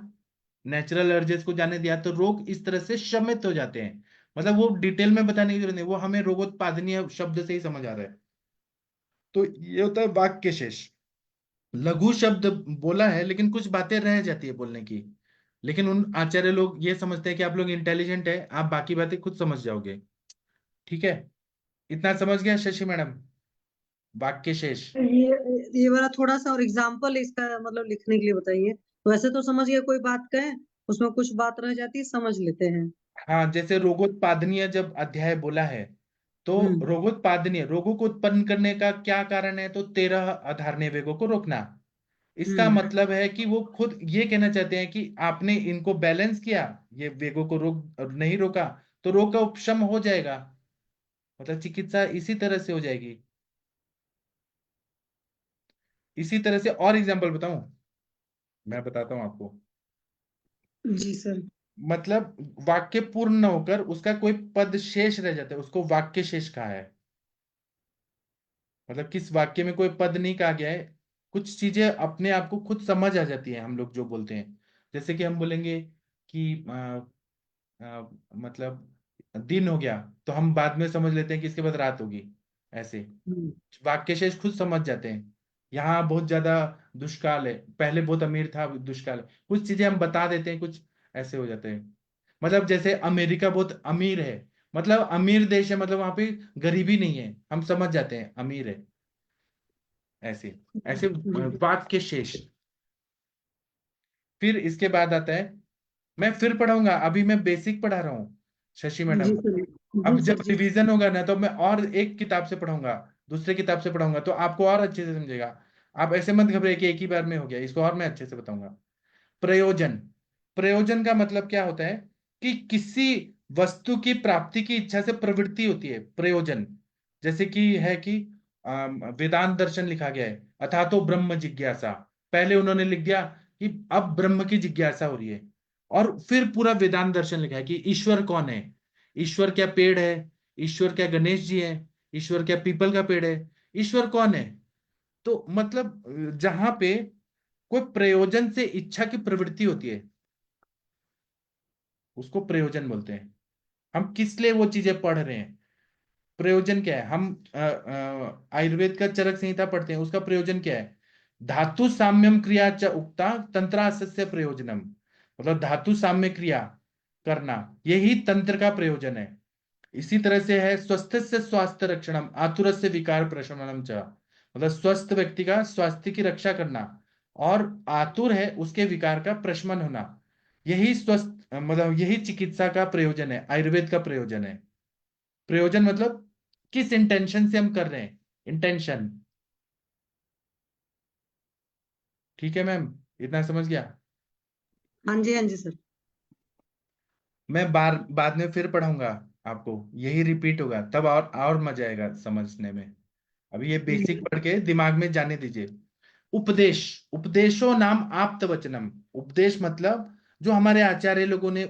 नेचुरल अर्जेस को जाने दिया, तो रोग इस तरह से शमित हो जाते हैं। मतलब वो डिटेल में बताने की जरूरत नहीं, वो हमें रोगोत्पादनीय शब्द से ही समझ आ रहा है। तो ये होता है वाक्य शेष। लघु शब्द बोला है लेकिन कुछ बातें रह जाती है बोलने की, लेकिन उन आचार्य लोग ये समझते हैं कि आप लोग इंटेलिजेंट है, आप बाकी बातें खुद समझ जाओगे, ठीक है। इतना समझ गया शशि मैडम, वाक्य शेष। ये वाला थोड़ा सा और एग्जाम्पल इसका मतलब लिखने के लिए बताइए। वैसे तो समझ गए, कोई बात कहें उसमें कुछ बात रह जाती है, समझ लेते हैं। हाँ, जैसे रोगोत्पादनीय जब अध्याय बोला है, तो हम्म। रोगोत्पादनीय रोगों को उत्पन्न करने का क्या कारण है, तो 13 आधारणीय वेगों को रोकना। इसका हम्म। मतलब है कि वो खुद ये कहना चाहते हैं कि आपने इनको बैलेंस किया, ये वेगों को रोक नहीं रोका, तो रोग का उपशम हो जाएगा, मतलब चिकित्सा इसी तरह से हो जाएगी। इसी तरह से और एग्जांपल बताऊं, मैं बताता हूं आपको। जी सर। मतलब वाक्य पूर्ण न होकर उसका कोई पद शेष रह जाता है, उसको वाक्य शेष कहा है। मतलब किस वाक्य में कोई पद नहीं कहा गया है, कुछ चीजें अपने आप को खुद समझ आ जाती है हम लोग जो बोलते हैं। जैसे कि हम बोलेंगे कि मतलब दिन हो गया, तो हम बाद में समझ लेते हैं कि इसके बाद रात होगी, ऐसे हम्म। वाक्य शेष खुद समझ जाते हैं। यहाँ बहुत ज्यादा दुष्काल है, पहले बहुत अमीर था अब दुष्काल है, कुछ चीजें हम बता देते हैं, कुछ ऐसे हो जाते हैं। मतलब जैसे अमेरिका बहुत अमीर है, मतलब अमीर देश है, मतलब वहां पे गरीबी नहीं है, हम समझ जाते हैं अमीर है, ऐसे ऐसे जी। वाक्य शेष। फिर इसके बाद आता है, मैं फिर पढ़ाऊंगा, अभी मैं बेसिक पढ़ा रहा हूँ शशि जी मैडम। सर। जी अब जब सर। जी। रिवीजन होगा ना, तो मैं और एक किताब से पढ़ाऊंगा, दूसरे किताब से पढ़ाऊंगा, तो आपको और अच्छे से समझेगा। आप ऐसे मत घबराइए कि एक ही बार में हो गया, इसको और मैं अच्छे से बताऊंगा। प्रयोजन, प्रयोजन का मतलब क्या होता है कि किसी वस्तु की प्राप्ति की इच्छा से प्रवृत्ति होती है प्रयोजन। जैसे कि है कि वेदांत दर्शन लिखा गया है, अथा तो ब्रह्म जिज्ञासा, पहले उन्होंने लिख दिया कि अब ब्रह्म की जिज्ञासा हो रही है, और फिर पूरा वेदांत दर्शन लिखा है कि ईश्वर कौन है, ईश्वर क्या पेड़ है, ईश्वर क्या गणेश जी है, ईश्वर क्या पीपल का पेड़ है, ईश्वर कौन है। तो मतलब जहां पे कोई प्रयोजन से इच्छा की प्रवृत्ति होती है, उसको प्रयोजन बोलते हैं। हम किस लिए वो चीजें पढ़ रहे हैं, प्रयोजन क्या है। हम आयुर्वेद का चरक संहिता पढ़ते हैं, उसका प्रयोजन क्या है, धातु साम्यम क्रिया च उक्ता तंत्रास्य प्रयोजनम, मतलब धातु साम्य क्रिया करना, यही तंत्र का प्रयोजन है। इसी तरह से है स्वस्थ से स्वास्थ्य रक्षणम आतुर से विकार प्रशमनम च, मतलब स्वस्थ व्यक्ति का स्वास्थ्य की रक्षा करना, और आतुर है उसके विकार का प्रशमन होना, यही स्वस्थ मतलब यही चिकित्सा का प्रयोजन है, आयुर्वेद का प्रयोजन है। प्रयोजन मतलब किस इंटेंशन से हम कर रहे हैं, इंटेंशन। ठीक है मैम, इतना समझ गया। हाँ जी, हाँ जी सर। मैं बाद में फिर पढ़ाऊंगा आपको, यही रिपीट होगा तब और मजा आएगा समझने में। अभी ये बेसिक जी। पढ़ के दिमाग में जाने दीजिए। उपदेश, उपदेशो नाम आप्त वचनम, उपदेश मतलब जो हमारे आचार्य लोगों ने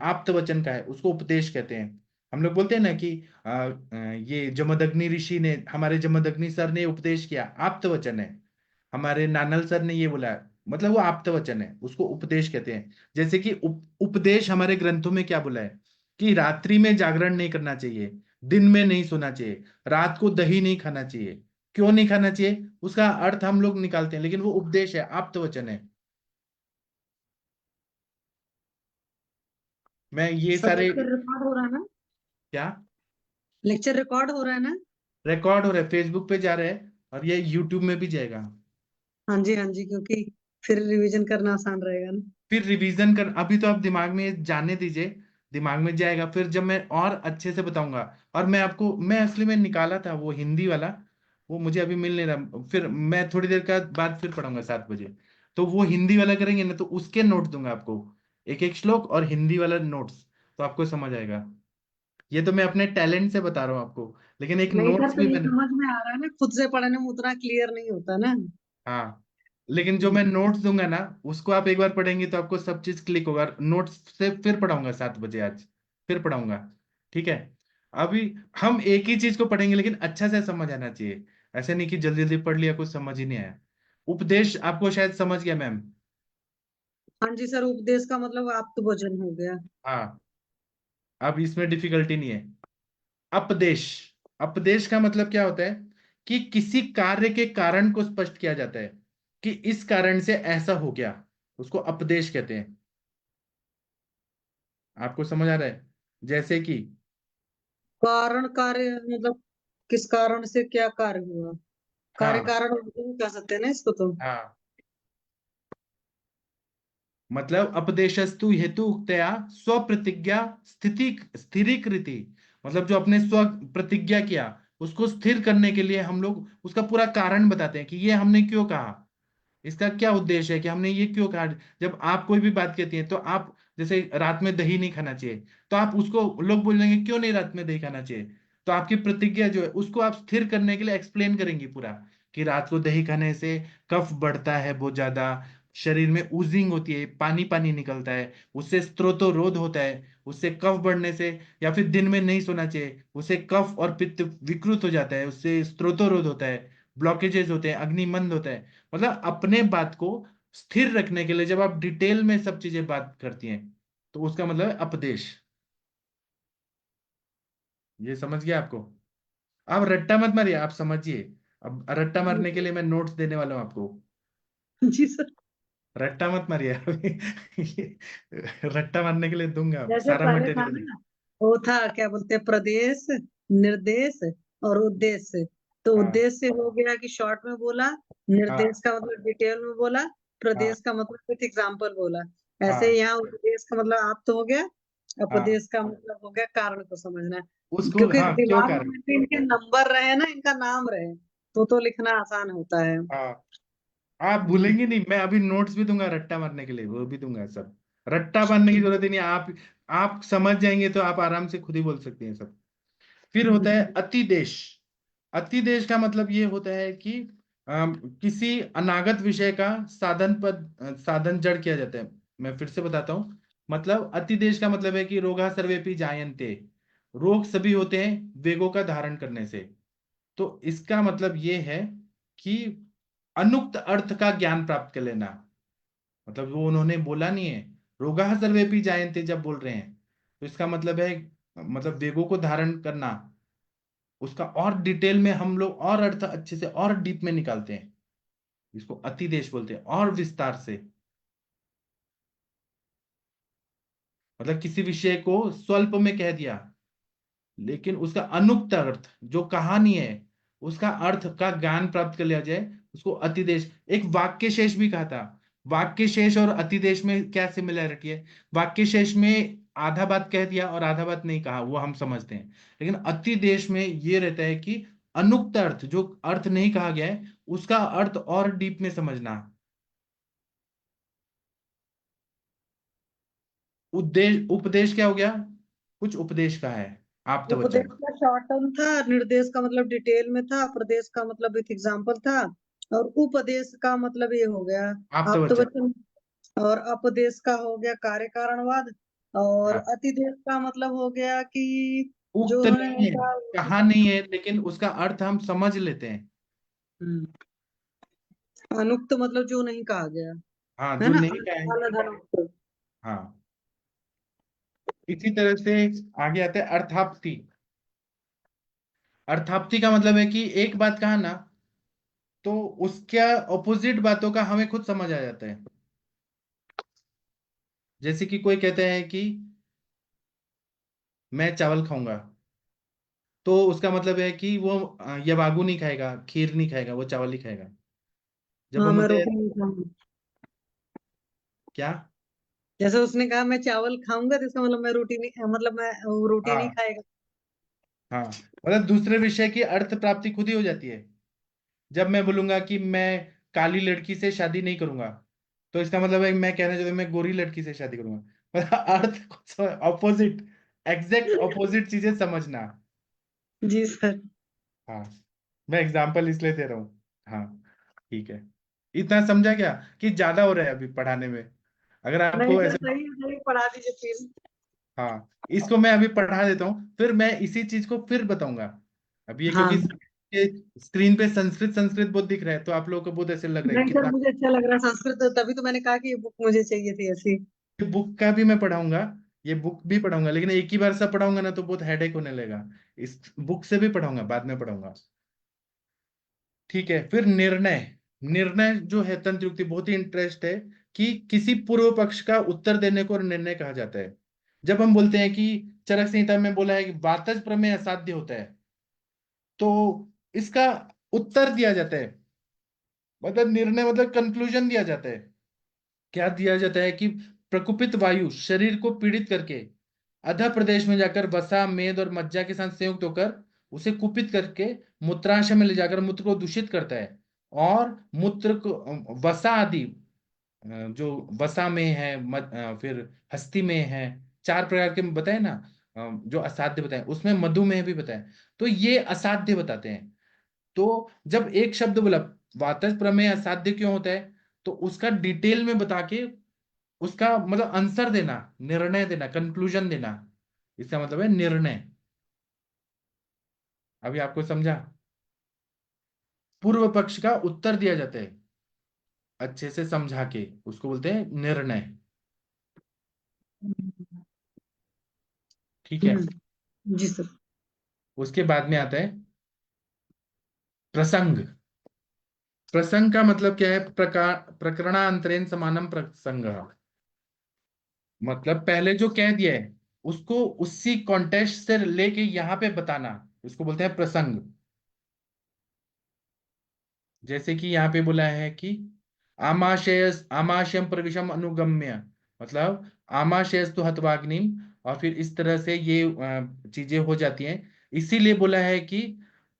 आप्त वचन का है उसको उपदेश कहते हैं। हम लोग बोलते हैं ना कि ये जमदग्नि ऋषि ने, हमारे जमदग्नि सर ने उपदेश किया, आप्त वचन है। हमारे नानल सर ने ये बोला, मतलब वो आप्त वचन है, उसको उपदेश कहते हैं। जैसे कि उपदेश हमारे ग्रंथों में क्या बोला है कि रात्रि में जागरण नहीं करना चाहिए, दिन में नहीं सोना चाहिए, रात को दही नहीं खाना चाहिए। क्यों नहीं खाना चाहिए, उसका अर्थ हम लोग निकालते हैं, लेकिन वो उपदेश है, आप्त वचन है। मैं ये सर सारे लेक्चर रिकॉर्ड हो रहा है ना? क्या लेक्चर रिकॉर्ड हो रहा है ना? रिकॉर्ड हो रहा है, फेसबुक पे जा रहे हैं और ये यूट्यूब में भी जाएगा। हाँ जी, हाँ जी, क्योंकि फिर रिवीजन करना आसान रहेगा ना। फिर रिवीजन कर, अभी तो आप दिमाग में जाने दीजिए, दिमाग में जाएगा, फिर जब मैं और अच्छे से बताऊंगा। और मैं आपको, मैं असली में निकाला था वो हिंदी वाला, वो मुझे अभी मिल नहीं रहा, फिर मैं थोड़ी देर का बाद फिर पढ़ूंगा 7 बजे। तो वो हिंदी वाला करेंगे ना, तो उसके नोट दूंगा आपको, एक एक श्लोक और हिंदी वाला नोट्स, तो आपको समझ आएगा। ये तो मैं अपने टैलेंट से बता रहा हूँ आपको, लेकिन एक नहीं सर, नोट्स तो भी ये मैंने। समझ में आ रहा है ना, खुद से पढ़ने में उतना क्लियर नहीं होता ना। हाँ, लेकिन जो मैं नोट्स दूंगा ना, उसको आप एक बार पढ़ेंगे तो आपको सब चीज क्लिक होगा। नोट्स से फिर पढ़ाऊंगा 7 बजे आज, फिर पढ़ाऊंगा। ठीक है। अभी हम एक ही चीज को पढ़ेंगे, लेकिन अच्छा से समझ आना चाहिए। ऐसे नहीं कि जल्दी जल्दी पढ़ लिया, कुछ समझ ही नहीं आया। उपदेश आपको शायद समझ गया मैम। हाँ जी सर, उपदेश का मतलब आप्त भोजन हो गया। हाँ, अब इसमें डिफिकल्टी नहीं है। अपदेश, अपदेश का मतलब क्या होता है कि किसी कार्य के कारण को स्पष्ट किया जाता है, कि इस कारण से ऐसा हो गया, उसको अपदेश कहते हैं। आपको समझ आ रहा है? जैसे कि कारण कार्य मतलब किस कारण से क्या कार्य हुआ, कार्य हाँ, कारण नहीं कह सकते ना इसको तो। हाँ, मतलब अपदेशस्तु हेतुक्तया स्वप्रतिज्ञा स्थिति स्थिरीकृति, मतलब जो अपने स्व प्रतिज्ञा किया उसको स्थिर करने के लिए हम लोग उसका पूरा कारण बताते हैं कि ये हमने क्यों कहा, इसका क्या उद्देश्य है, कि हमने ये क्यों कहा। जब आप कोई भी बात कहती हैं तो आप, जैसे रात में दही नहीं खाना चाहिए, तो आप उसको, लोग बोलेंगे क्यों नहीं रात में दही खाना चाहिए, तो आपकी प्रतिज्ञा जो है उसको आप स्थिर करने के लिए एक्सप्लेन करेंगी पूरा, कि रात को दही खाने से कफ बढ़ता है बहुत ज्यादा, शरीर में ऊजिंग होती है, पानी पानी निकलता है, उससे स्त्रोतोरोध होता है, उससे कफ बढ़ने से, या फिर दिन में नहीं सोना चाहिए, उससे कफ और पित्त विकृत हो जाता है, उससे स्त्रोतोरोध होता है, ब्लॉकेजेस होते हैं, अग्निमंद होता है। मतलब अपने बात को स्थिर रखने के लिए जब आप डिटेल में सब चीजें बात करती हैं, तो उसका मतलब है अपदेश। ये समझ गया आपको? आप रट्टा मत मारिए, आप समझिए। अब रट्टा मारने के लिए मैं नोट्स देने वाला हूं आपको। जी सर। रट्टा मत मारिए अभी। रट्टा मारने के लिए दूंगा जैसे सारा पहले था मटेरियल। ना, वो था क्या बोलते हैं, प्रदेश, निर्देश और उद्देश्य। तो हाँ, उद्देश्य हो गया कि शॉर्ट में बोला, हाँ, निर्देश का मतलब डिटेल में बोला, हाँ, प्रदेश का मतलब विथ एग्जाम्पल बोला। ऐसे हाँ, यहाँ उपदेश का मतलब आप तो हो गया, हाँ, उपदेश का मतलब हो गया कारण को समझना। उसको, क्योंकि हाँ, क्यों दिमाग कारण। में तो इनके नंबर रहे ना, इनका नाम रहे, तो लिखना आसान होता है। हाँ, आप हम्म। भूलेंगे नहीं, मैं अभी नोट्स भी दूंगा रट्टा मारने के लिए, वो भी दूंगा सब। रट्टा मारने की जरूरत ही नहीं है, आप समझ जाएंगे तो आप आराम से खुद ही बोल सकते हैं सब। फिर होता है अतिदेश। अतिदेश का मतलब ये होता है कि किसी अनागत विषय का साधन जड़ किया जाता है। मैं फिर से बताता हूँ, मतलब अतिदेश का मतलब है कि रोगा सर्वेपि जायन्ते, रोग सभी होते हैं वेगों का धारण करने से। तो इसका मतलब ये है कि अनुक्त अर्थ का ज्ञान प्राप्त कर लेना। मतलब वो उन्होंने बोला नहीं है, रोगा सर्वेपि जायन्ते जब बोल रहे हैं, तो इसका मतलब है, मतलब वेगों को धारण करना, उसका और डिटेल में हम लोग और अर्थ अच्छे से और डीप में निकालते हैं। इसको अतिदेश बोलते हैं, और विस्तार से। मतलब किसी विषय को स्वल्प में कह दिया, लेकिन उसका अनुक्त अर्थ जो कहानी है, उसका अर्थ का ज्ञान प्राप्त कर लिया जाए, उसको अतिदेश। एक वाक्य शेष भी कहा था। वाक्य शेष और अतिदेश में क्या सिमिलैरिटी है? वाक्य शेष में आधा बात कह दिया और आधा बात नहीं कहा, वो हम समझते हैं। लेकिन अतिदेश में ये रहता है कि अनुक्त अर्थ, जो अर्थ नहीं कहा गया है, उसका अर्थ और डीप में समझना। उद्देश्य, उपदेश क्या हो गया? कुछ उपदेश का है, आप तो उपदेश वचन। का शॉर्ट टर्म था, निर्देश का मतलब डिटेल में था, प्रदेश का मतलब विथ एग्जाम्पल था, और उपदेश का मतलब ये हो गया आप तो वचन। आप्तवचन, और अपदेश का हो गया कार्य कारणवाद, और हाँ, अतिदेश का मतलब हो गया कि जो उक्त उन्होंने नहीं है, कहा कहा नहीं है, लेकिन उसका अर्थ हम समझ लेते हैं। हम्म, अनुक्त मतलब जो नहीं कहा गया, हाँ, है जो ना, नहीं कहा है। अनधनुक्त। हाँ, इसी तरह से आगे आता है अर्थाप्ति। अर्थाप्ति का मतलब है कि एक बात कहा ना, तो उसका ऑपोजिट बातों का हमें खुद समझ आ जाता है। जैसे कि कोई कहते हैं कि मैं चावल खाऊंगा, तो उसका मतलब है कि वो यवागु नहीं खाएगा, खीर नहीं खाएगा, वो चावल ही खाएगा। जब हाँ, हम मैं बोलते हैं, रोटी नहीं खाऊंगी। क्या? जैसे उसने कहा मैं चावल खाऊंगा, तो इसका मतलब मैं रोटी नहीं, मतलब मैं वो रोटी नहीं हाँ खाएगा। हाँ, मतलब दूसरे विषय की अर्थ प्राप्ति खुद ही हो जाती है। जब मैं बोलूंगा कि मैं काली लड़की से शादी नहीं करूंगा, तो इसका मतलब है मैं कहना चाहता हूं मैं गोरी लड़की से शादी करूंगा। मतलब अर्थ ऑपोजिट, एग्जैक्ट ऑपोजिट चीजें समझना। जी सर। हाँ, मैं एग्जाम्पल इसलिए दे रहा हूँ। हाँ, ठीक है। इतना समझा क्या कि ज्यादा हो रहा है अभी पढ़ाने में? अगर नहीं आपको सर, ऐसे, सही सही पढ़ा दीजिए प्लीज। हाँ, इसको मैं अभी पढ़ा देता हूँ, फिर मैं इसी चीज को फिर बताऊंगा। अभी ये क्योंकि हाँ। स्क्रीन पे संस्कृत संस्कृत बहुत दिख रहा है, तो आप लोगों को बहुत ऐसे लग रहा है नहीं सर, कितना। मुझे अच्छा लग रहा है संस्कृत, तभी तो मैंने कहा कि ये बुक मुझे चाहिए थी ऐसी। बुक का भी मैं पढ़ाऊंगा, ये बुक भी पढ़ाऊंगा, लेकिन एक ही बार सब पढ़ाऊंगा ना तो बहुत हेडेक होने लगेगा। इस बुक से भी पढ़ाऊंगा, बाद में पढ़ाऊंगा। ठीक है, फिर निर्णय। निर्णय जो है तंत्र युक्ति बहुत ही इंटरेस्ट है कि किसी पूर्व पक्ष का उत्तर देने को निर्णय कहा जाता है। जब हम बोलते हैं कि चरक संहिता में बोला है कि वातज प्रमेय असाध्य होता है, तो इसका उत्तर दिया जाता है, मतलब निर्णय मतलब कंक्लूजन दिया जाता है। क्या दिया जाता है कि प्रकुपित वायु शरीर को पीड़ित करके अधः प्रदेश में जाकर वसा मेद और मज्जा के साथ संयुक्त होकर उसे कुपित करके मूत्राशय में ले जाकर मूत्र को दूषित करता है। और मूत्र को वसा आदि, जो वसा में है, फिर हस्ती में है, चार प्रकार के बताए ना, जो असाध्य बताए, उसमें मधुमेह भी बताए। तो ये असाध्य बताते हैं। तो जब एक शब्द बोला वातज प्रमेय असाध्य क्यों होता है, तो उसका डिटेल में बता के उसका मतलब आंसर देना, निर्णय देना, कंक्लूजन देना, इसका मतलब है निर्णय। अभी आपको समझा? पूर्व पक्ष का उत्तर दिया जाता है अच्छे से समझा के, उसको बोलते हैं निर्णय। ठीक है। जी सर। उसके बाद में आता है प्रसंग। प्रसंग का मतलब क्या है? प्रकार प्रकरणांतरेण समानम प्रसंग। मतलब पहले जो कह दिया है उसको उसी कॉन्टेक्स्ट से लेके यहाँ पे बताना, उसको बोलते हैं प्रसंग। जैसे कि यहाँ पे बोला है कि आमाशयम प्रविशम अनुगम्य, मतलब आमाशयस तो हतवाग्निम, और फिर इस तरह से ये चीजें हो जाती हैं। इसीलिए बोला है कि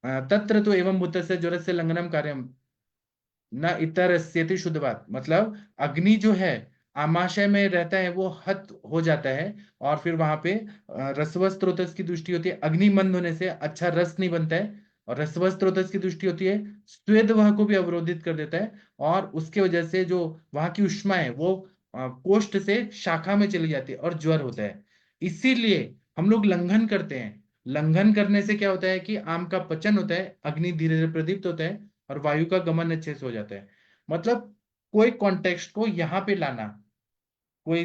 तत्र तो एवं भूत से ज्वर से लंघनम कार्यम न इतर शुद्ध बात, मतलब अग्नि जो है आमाशय में रहता है वो हत हो जाता है, और फिर वहां पे रसवस स्रोतस की दृष्टि होती है, अग्नि मंद होने से अच्छा रस नहीं बनता है। और रसवस स्रोतस की दृष्टि होती है स्वेद वह को भी अवरोधित कर देता है, और उसके वजह से जो वहां की उष्मा है वो कोष्ठ से शाखा में चली जाती है और ज्वर होता है। इसीलिए हम लोग लंघन करते हैं। लंघन करने से क्या होता है कि आम का पचन होता है, अग्नि धीरे धीरे प्रदीप्त होता है, और वायु का गमन अच्छे से हो जाता है। मतलब कोई कॉन्टेक्स्ट को यहाँ पे लाना, कोई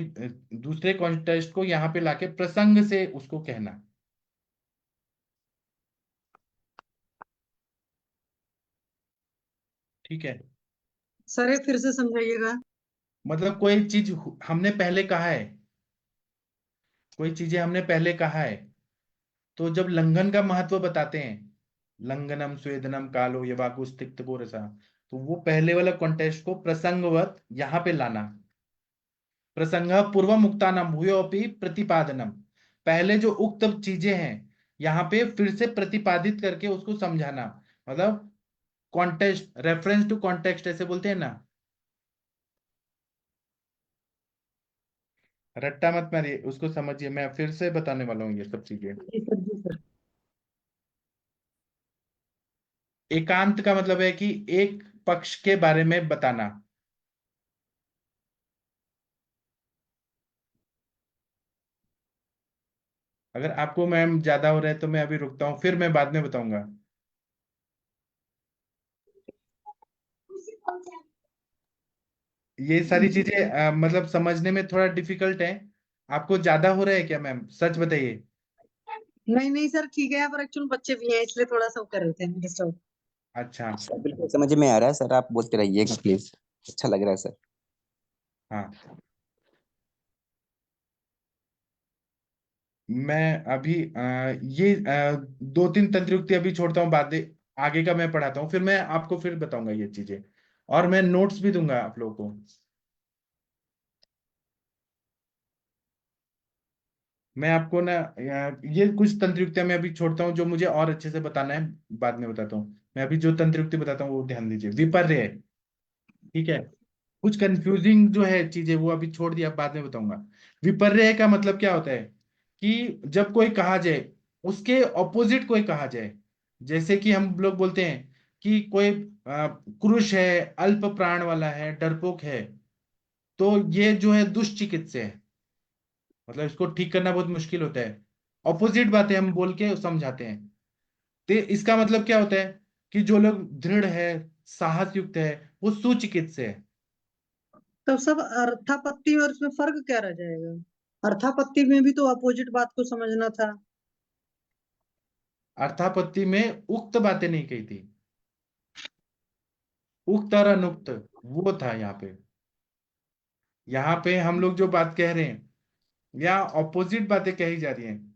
दूसरे कॉन्टेक्स्ट को यहाँ पे लाके प्रसंग से उसको कहना। ठीक है। सर ये फिर से समझाइएगा। मतलब कोई चीज हमने पहले कहा है, कोई चीजें हमने पहले कहा है, तो जब लंघन का महत्व बताते हैं, लंघनम स्वेदनम कालो ये वाकुस तिक्त पोरसा, तो वो पहले वाला कॉन्टेक्स्ट को प्रसंगवत यहाँ पे लाना। प्रसंग पूर्व मुक्तानाम भूयोपि प्रतिपादनम, पहले जो उक्त चीजें हैं यहाँ पे फिर से प्रतिपादित करके उसको समझाना। मतलब कॉन्टेक्स्ट, रेफरेंस टू कॉन्टेक्स्ट ऐसे बोलते हैं ना। रट्टा मत मारिए, उसको समझिए, मैं फिर से बताने वाला हूँ ये सब चीजें। जी सर, जी सर। एकांत का मतलब है कि एक पक्ष के बारे में बताना। अगर आपको मैम ज्यादा हो रहा है तो मैं अभी रुकता हूँ, फिर मैं बाद में बताऊंगा। ये सारी चीजें मतलब समझने में थोड़ा डिफिकल्ट है। आपको ज्यादा हो रहा है क्या मैम, सच बताइए। नहीं नहीं सर, ठीक है, पर एक्चुअली बच्चे भी हैं इसलिए थोड़ा सा वो कर रहे थे डिस्टर्ब। अच्छा। सर बिल्कुल समझ में आ रहा है सर, आप बोलते रहिएगा प्लीज, अच्छा लग रहा है सर। हाँ, मैं अभी ये दो तीन तंत्रुक्ति अभी छोड़ता हूँ, बाद आगे का मैं पढ़ाता हूँ, फिर मैं आपको फिर बताऊंगा ये चीजें, और मैं नोट्स भी दूंगा आप लोगों को। मैं आपको ना ये कुछ तंत्र युक्तियां मैं अभी छोड़ता हूँ, जो मुझे और अच्छे से बताना है बाद में बताता हूँ। मैं अभी जो तंत्र युक्ति बताता हूँ वो ध्यान दीजिए। विपर्य, ठीक है, कुछ कंफ्यूजिंग जो है चीजें वो अभी छोड़ दिया, बाद में बताऊंगा। विपर्य का मतलब क्या होता है कि जब कोई कहा जाए, उसके ऑपोजिट कोई कहा जाए। जैसे कि हम लोग बोलते हैं कि कोई क्रुश है, अल्प प्राण वाला है, डरपोक है, तो ये जो है दुष्चिकित्से है, मतलब इसको ठीक करना बहुत मुश्किल होता है। ऑपोजिट बातें हम बोल के समझाते हैं। तो इसका मतलब क्या होता है कि जो लोग दृढ़ है, साहस युक्त है, वो सुचिकित्से है। तब सब अर्थापत्ति और इसमें फर्क क्या रह जाएगा? अर्थापत्ति में भी तो अपोजिट बात को समझना था। अर्थापत्ति में उक्त बातें नहीं कही थी, उक्त और अनुक्त वो था यहाँ पे। यहाँ पे हम लोग जो बात कह रहे हैं, या ऑपोजिट बातें कही जा रही हैं।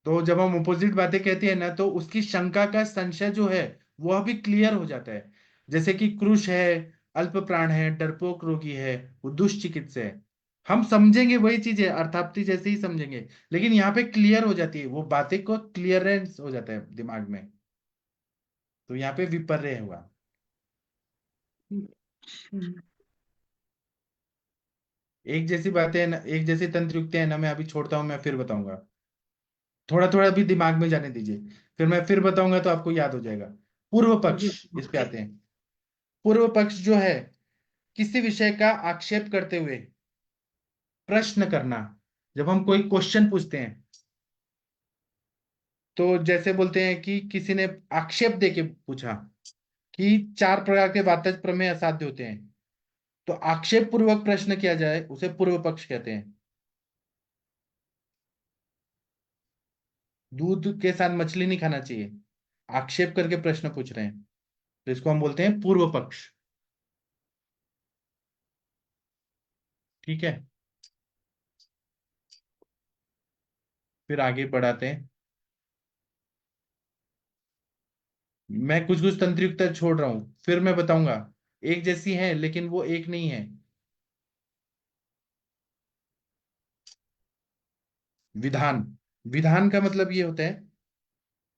तो जब हम अपोजिट बातें कहते हैं ना, तो उसकी शंका का संशय जो है वह भी क्लियर हो जाता है। जैसे कि क्रुश है, अल्प प्राण है, डरपोक रोगी है, वो दुष्चिकित्सा है। हम समझेंगे वही चीजें अर्थाप्ति जैसे ही समझेंगे, लेकिन यहाँ पे क्लियर हो जाती है वो बातें, को क्लियरेंस हो जाता है दिमाग में। तो यहाँ पे विपर्य हुआ। हम्म। एक जैसी बातें हैं ना, एक जैसी तंत्र युक्तियां हैं ना, मैं अभी छोड़ता हूँ, मैं फिर बताऊंगा। थोड़ा थोड़ा भी दिमाग में जाने दीजिए, फिर मैं फिर बताऊंगा तो आपको याद हो जाएगा। पूर्व पक्ष, इस पे आते हैं। पूर्व पक्ष जो है, किसी विषय का आक्षेप करते हुए प्रश्न करना। जब हम कोई क्वेश्चन पूछते हैं, तो जैसे बोलते हैं कि किसी ने आक्षेप दे के पूछा कि चार प्रकार के वातज प्रमेय असाध्य होते हैं, तो आक्षेप पूर्वक प्रश्न किया जाए उसे पूर्व पक्ष कहते हैं। दूध के साथ मछली नहीं खाना चाहिए, आक्षेप करके प्रश्न पूछ रहे हैं, तो इसको हम बोलते हैं पूर्व पक्ष। ठीक है, फिर आगे बढ़ाते हैं। मैं कुछ कुछ तंत्रिकता छोड़ रहा हूं, फिर मैं बताऊंगा। एक जैसी है लेकिन वो एक नहीं है। विधान, विधान का मतलब ये होता है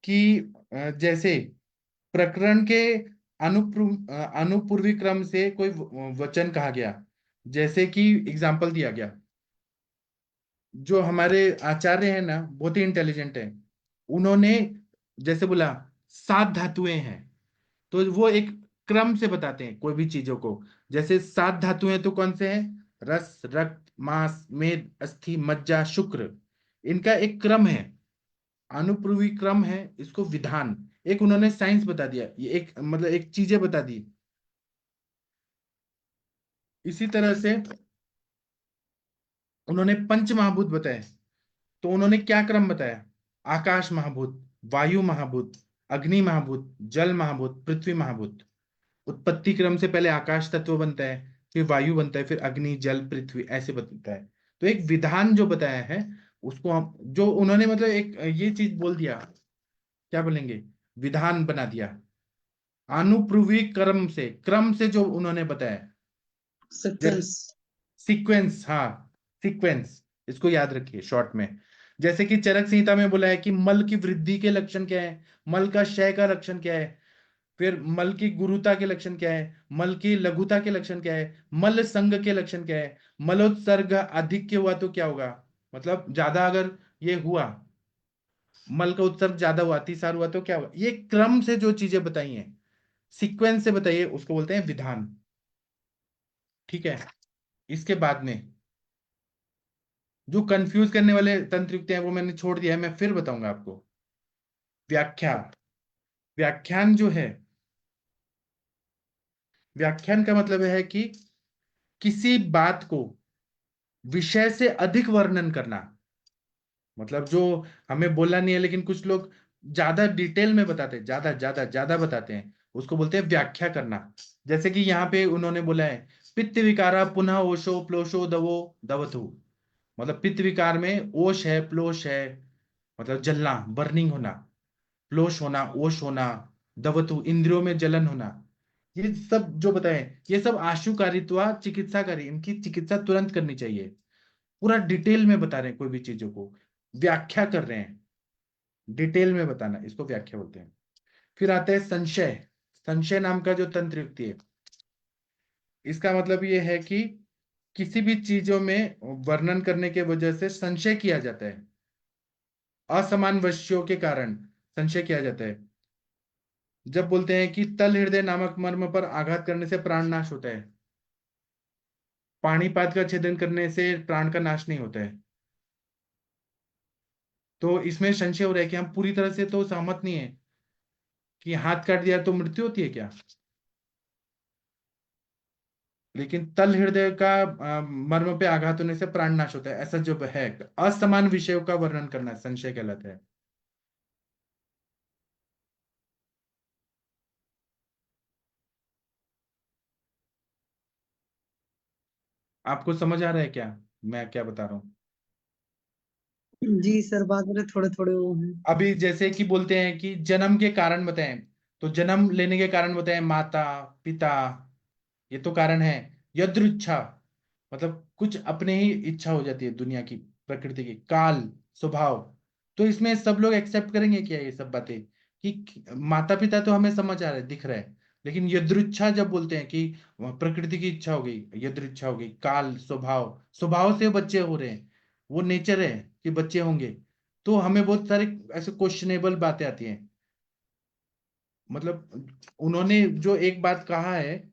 कि जैसे प्रकरण के अनुपूर्वी क्रम से कोई वचन कहा गया। जैसे कि एग्जाम्पल दिया गया, जो हमारे आचार्य हैं ना, बहुत ही इंटेलिजेंट है। उन्होंने जैसे बोला 7 धातुएं हैं, तो वो एक क्रम से बताते हैं कोई भी चीजों को। जैसे 7 धातुएं तो कौन से हैं? रस, रक्त, मांस, मेद, अस्थि, मज्जा, शुक्र। इनका एक क्रम है, अनुपूर्वी क्रम है, इसको विधान। एक उन्होंने साइंस बता दिया, ये एक मतलब एक चीजें बता दी। इसी तरह से उन्होंने पंच महाभूत बताए, तो उन्होंने क्या क्रम बताया? आकाश महाभूत, वायु महाभूत, अग्नि महाभूत, जल महाभूत, पृथ्वी महाभूत। उत्पत्ति क्रम से पहले आकाश तत्व बनता है, फिर वायु बनता है, फिर अग्नि, जल, पृथ्वी, ऐसे बनता है। तो एक विधान जो बताया है, उसको हम जो उन्होंने मतलब एक ये चीज बोल दिया, क्या बोलेंगे, विधान बना दिया। अनुपूर्वी क्रम से जो उन्होंने बताया, जैसे सीक्वेंस। सीक्वेंस, हाँ, सीक्वेंस, इसको याद रखिए शॉर्ट में। जैसे कि चरक संहिता में बोला है कि मल की वृद्धि के लक्षण क्या है, मल का क्षय का लक्षण क्या है, फिर मल की गुरुता के लक्षण क्या है, मल की लघुता के लक्षण क्या है, मल संग के लक्षण क्या है, मलोत्सर्ग अधिक के हुआ तो क्या होगा, मतलब ज्यादा अगर ये हुआ, मल का उत्सर्ग ज्यादा हुआ, अतिसार हुआ तो क्या हुआ। ये क्रम से जो चीजें बताई हैं, सीक्वेंस से बताइए, उसको बोलते हैं विधान। ठीक है, इसके बाद में जो कंफ्यूज करने वाले तंत्र युक्ति हैं वो मैंने छोड़ दिया है, मैं फिर बताऊंगा आपको। व्याख्या, व्याख्यान जो है, व्याख्यान का मतलब है कि किसी बात को विषय से अधिक वर्णन करना। मतलब जो हमें बोलना नहीं है, लेकिन कुछ लोग ज्यादा डिटेल में बताते हैं, ज्यादा ज्यादा ज्यादा बताते हैं, उसको बोलते हैं व्याख्या करना। जैसे कि यहाँ पे उन्होंने बोला है, पित्त विकारा पुनः ओशो प्लोशो दवो दवतु। मतलब पित्त विकार में ओश है, प्लोश है, मतलब जलना, बर्निंग होना, प्लोश होना, ओश होना, दवतु इंद्रियों में जलन होना। ये सब जो बताए ये सब आशुकारित्वा चिकित्साकारी, इनकी चिकित्सा तुरंत करनी चाहिए। पूरा डिटेल में बता रहे हैं, कोई भी चीजों को व्याख्या कर रहे हैं, डिटेल में बताना, इसको व्याख्या बोलते हैं। फिर आता है संशय। संशय नाम का जो तंत्र युक्ति है, इसका मतलब ये है कि किसी भी चीजों में वर्णन करने के वजह से संशय किया जाता है, असमान वश्यों के कारण संशय किया जाता है। जब बोलते हैं कि तल हृदय नामक मर्म पर आघात करने से प्राण नाश होता है, पाणीपाद का छेदन करने से प्राण का नाश नहीं होता है, तो इसमें संशय हो रहा है कि हम पूरी तरह से तो सहमत नहीं है कि हाथ काट दिया तो मृत्यु होती है क्या। लेकिन तल हृदय का मर्म पे आघात होने से प्राण नाश होता है, ऐसा जो है असमान विषयों का वर्णन करना संशय कहलाता है। आपको समझ आ रहा है क्या मैं क्या बता रहा हूँ? जी सर, बात मेरे थोड़े थोड़े वो हैं। अभी जैसे कि बोलते हैं कि जन्म के कारण बताएं, तो जन्म लेने के कारण बताएं माता पिता, ये तो कारण है। यदृच्छा मतलब कुछ अपने ही इच्छा हो जाती है दुनिया की, प्रकृति की। काल स्वभाव, तो इसमें सब लोग एक्सेप्ट करेंगे क्या ये सब बातें कि माता पिता तो हमें समझ आ रहा है, दिख रहा है, लेकिन यदृच्छा जब बोलते हैं कि प्रकृति की इच्छा हो गई, यदृच्छा हो गई, काल स्वभाव, स्वभाव से बच्चे हो रहे हैं, वो नेचर है कि बच्चे होंगे, तो हमें बहुत सारे ऐसे क्वेश्चनेबल बातें आती हैं। मतलब उन्होंने जो एक बात कहा है,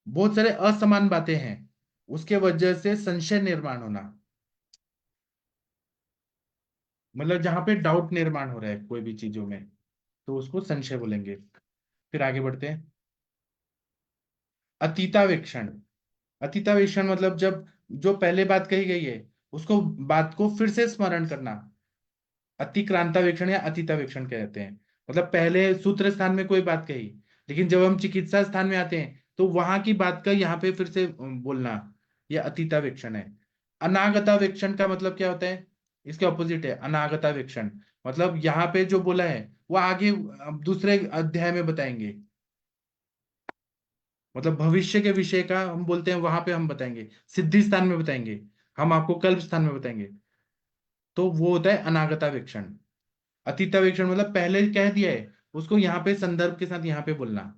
बहुत सारे असमान बातें हैं, उसके वजह से संशय निर्माण होना, मतलब जहां पे डाउट निर्माण हो रहा है कोई भी चीजों में, तो उसको संशय बोलेंगे। फिर आगे बढ़ते हैं। अतीतावेक्षण। अतीतावेक्षण मतलब जब जो पहले बात कही गई है उसको, बात को फिर से स्मरण करना, अतिक्रांतावेक्षण या अतीतावेक्षण कहते हैं। मतलब पहले सूत्र स्थान में कोई बात कही, लेकिन जब हम चिकित्सा स्थान में आते हैं तो वहां की बात का यहाँ पे फिर से बोलना, यह अतीतावेक्षण है। अनागतावेक्षण का मतलब क्या होता है? इसके ऑपोजिट है अनागतावेक्षण। मतलब यहाँ पे जो बोला है वो आगे दूसरे अध्याय में बताएंगे, मतलब भविष्य के विषय का हम बोलते हैं, वहां पे हम बताएंगे, सिद्धि स्थान में बताएंगे, हम आपको कल्प स्थान में बताएंगे, तो वो होता है अनागतावेक्षण। अतीतावेक्षण मतलब पहले कह दिया है उसको यहाँ पे संदर्भ के साथ यहाँ पे बोलना।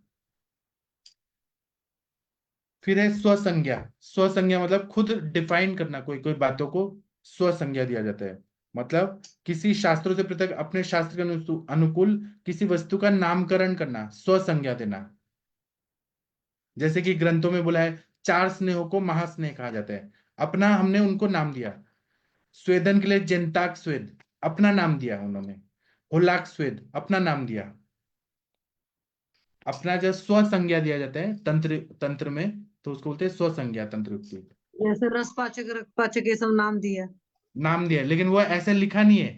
फिर है स्वसंज्ञा। स्वसंज्ञा मतलब खुद डिफाइन करना, कोई कोई बातों को स्वसंज्ञा दिया जाता है, मतलब किसी शास्त्रों से पृथक अपने शास्त्र के अनुकूल किसी वस्तु का नामकरण करना, स्वसंज्ञा देना। जैसे कि ग्रंथों में बोला है चार स्नेहों को महास्नेह कहा जाता है, अपना हमने उनको नाम दिया। स्वेदन के लिए जेंताक स्वेद, अपना नाम दिया उन्होंने। होलाक स्वेद, अपना नाम दिया। अपना जब स्व संज्ञा दिया जाता है तंत्र तंत्र में, तो उसको बोलते हैं स्व संज्ञा तंत्र युक्ति। जैसे रस पाचक रक्त पाचक ये सब नाम दिया। नाम दिया है, लेकिन वो ऐसे लिखा नहीं है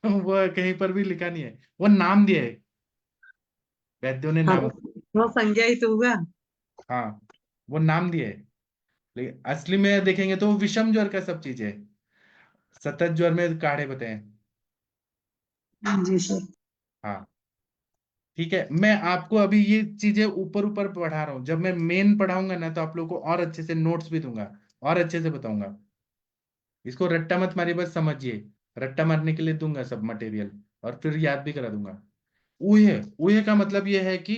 वो कहीं पर भी लिखा नहीं है, वो नाम दिया है, वैद्यों ने हाँ, नाम। वो संज्ञा ही तो हुआ। हाँ, वो नाम दिया है, लेकिन असली में देखेंगे तो वो विषम ज्वर का सब चीज है। सतत ज्वर में काढ़े बताए। जी सर। हाँ, ठीक है, मैं आपको अभी ये चीजें ऊपर ऊपर पढ़ा रहा हूँ, जब मैं मेन पढ़ाऊंगा ना तो आप लोगों को और अच्छे से नोट्स भी दूंगा और अच्छे से बताऊंगा। इसको रट्टा मत मारिए, बस समझिए, रट्टा मारने के लिए दूंगा सब मटेरियल और फिर याद भी करा दूंगा। ऊहे, ऊहे का मतलब यह है कि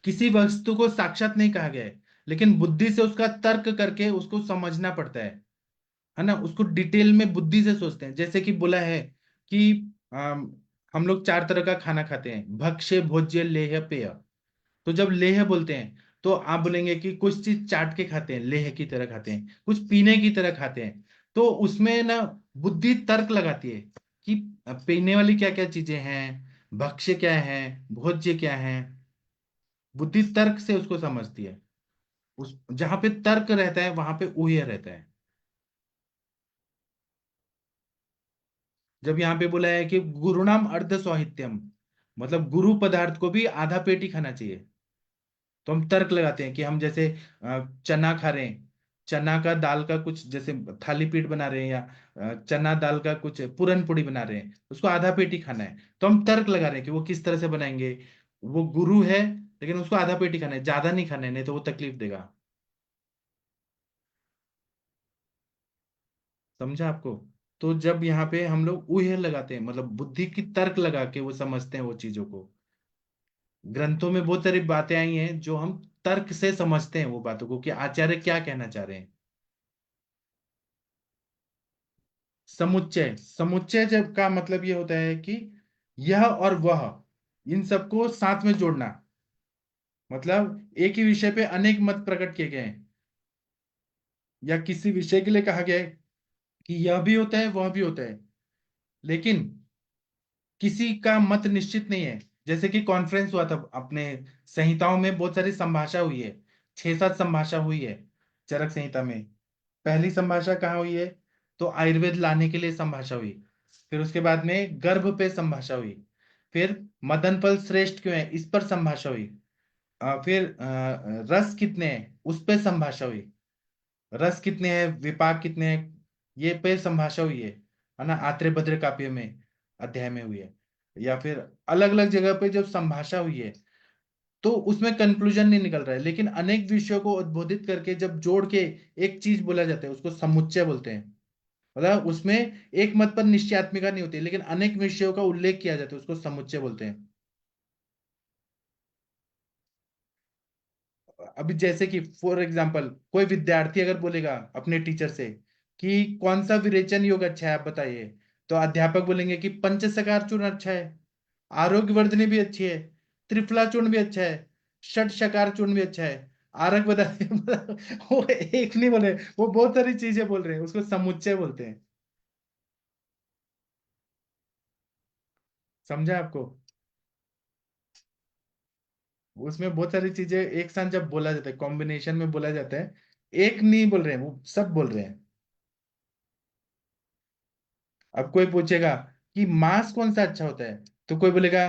किसी वस्तु को साक्षात नहीं कहा गया है, लेकिन बुद्धि से उसका तर्क करके उसको समझना पड़ता है ना, उसको डिटेल में बुद्धि से सोचते हैं। जैसे कि बोला है कि हम लोग चार तरह का खाना खाते हैं, भक्ष्य भोज्य लेह्य पेय। तो जब लेह बोलते हैं तो आप बोलेंगे कि कुछ चीज चाट के खाते हैं, लेह की तरह खाते हैं, कुछ पीने की तरह खाते हैं, तो उसमें ना बुद्धि तर्क लगाती है कि पीने वाली क्या क्या चीजें हैं, भक्ष्य क्या है, भोज्य क्या है, बुद्धि तर्क से उसको समझती है। उस जहां पे तर्क रहता है वहां पे ऊह्य रहता है। जब यहाँ पे बोला है कि गुरुणाम अर्ध स्वाहित्यम, मतलब गुरु पदार्थ को भी आधा पेट ही खाना चाहिए, तो हम तर्क लगाते हैं कि हम जैसे चना खा रहे हैं, चना का दाल का कुछ जैसे थाली पीठ बना रहे हैं, या चना दाल का कुछ पूरन पूड़ी बना रहे हैं, उसको आधा पेट ही खाना है, तो हम तर्क लगा रहे हैं कि वो किस तरह से बनाएंगे। वो गुरु है, लेकिन उसको आधा पेट ही खाना है, ज्यादा नहीं खाना है, नहीं तो वो तकलीफ देगा। समझा आपको? तो जब यहाँ पे हम लोग ऊहे लगाते हैं, मतलब बुद्धि की तर्क लगा के वो समझते हैं वो चीजों को। ग्रंथों में बहुत सारी बातें आई हैं जो हम तर्क से समझते हैं वो बातों को, कि आचार्य क्या कहना चाह रहे हैं। समुच्चय, समुच्चय जब का मतलब ये होता है कि यह और वह, इन सबको साथ में जोड़ना। मतलब एक ही विषय पे अनेक मत प्रकट किए गए हैं, या किसी विषय के लिए कहा गया है कि यह भी होता है वह भी होता है, लेकिन किसी का मत निश्चित नहीं है। जैसे कि कॉन्फ्रेंस हुआ था अपने संहिताओं में, बहुत सारी संभाषा हुई है, 6-7 संभाषा हुई है चरक संहिता में। पहली संभाषा कहाँ हुई है? तो आयुर्वेद लाने के लिए संभाषा हुई। फिर उसके बाद में गर्भ पे संभाषा हुई। फिर मदन फल श्रेष्ठ क्यों है इस पर संभाषा हुई। फिर रस कितने हैं उस पे संभाषा हुई। रस कितने हैं, विपाक कितने हैं, ये पे संभाषा हुई है ना, आत्रेय भद्र काव्य में अध्याय में हुई है। या फिर अलग अलग जगह पे जब संभाषा हुई है, तो उसमें कंक्लूजन नहीं निकल रहा है, लेकिन अनेक विषयों को उद्बोधित करके जब जोड़ के एक चीज बोला जाता है उसको समुच्चय बोलते हैं। मतलब उसमें एक मत पर निश्चयात्मिका नहीं होती, लेकिन अनेक विषयों का उल्लेख किया जाता है, उसको समुच्चय बोलते हैं। अभी जैसे कि फॉर एग्जाम्पल कोई विद्यार्थी अगर बोलेगा अपने टीचर से कि कौन सा विरेचन योग अच्छा है आप बताइए, तो अध्यापक बोलेंगे कि पंचशकार चूर्ण अच्छा है, आरोग्य वर्धनी भी अच्छी है, त्रिफला चूर्ण भी अच्छा है, षट शकार चूर्ण भी अच्छा है, आरक बता वो एक नहीं बोले, वो बहुत सारी चीजें बोल रहे हैं, उसको समुच्चय बोलते हैं। समझा आपको? उसमें बहुत सारी चीजें एक साथ जब बोला जाता है, कॉम्बिनेशन में बोला जाता है, एक नहीं बोल रहे हैं, वो सब बोल रहे हैं। अब कोई पूछेगा कि मांस कौन सा अच्छा होता है, तो कोई बोलेगा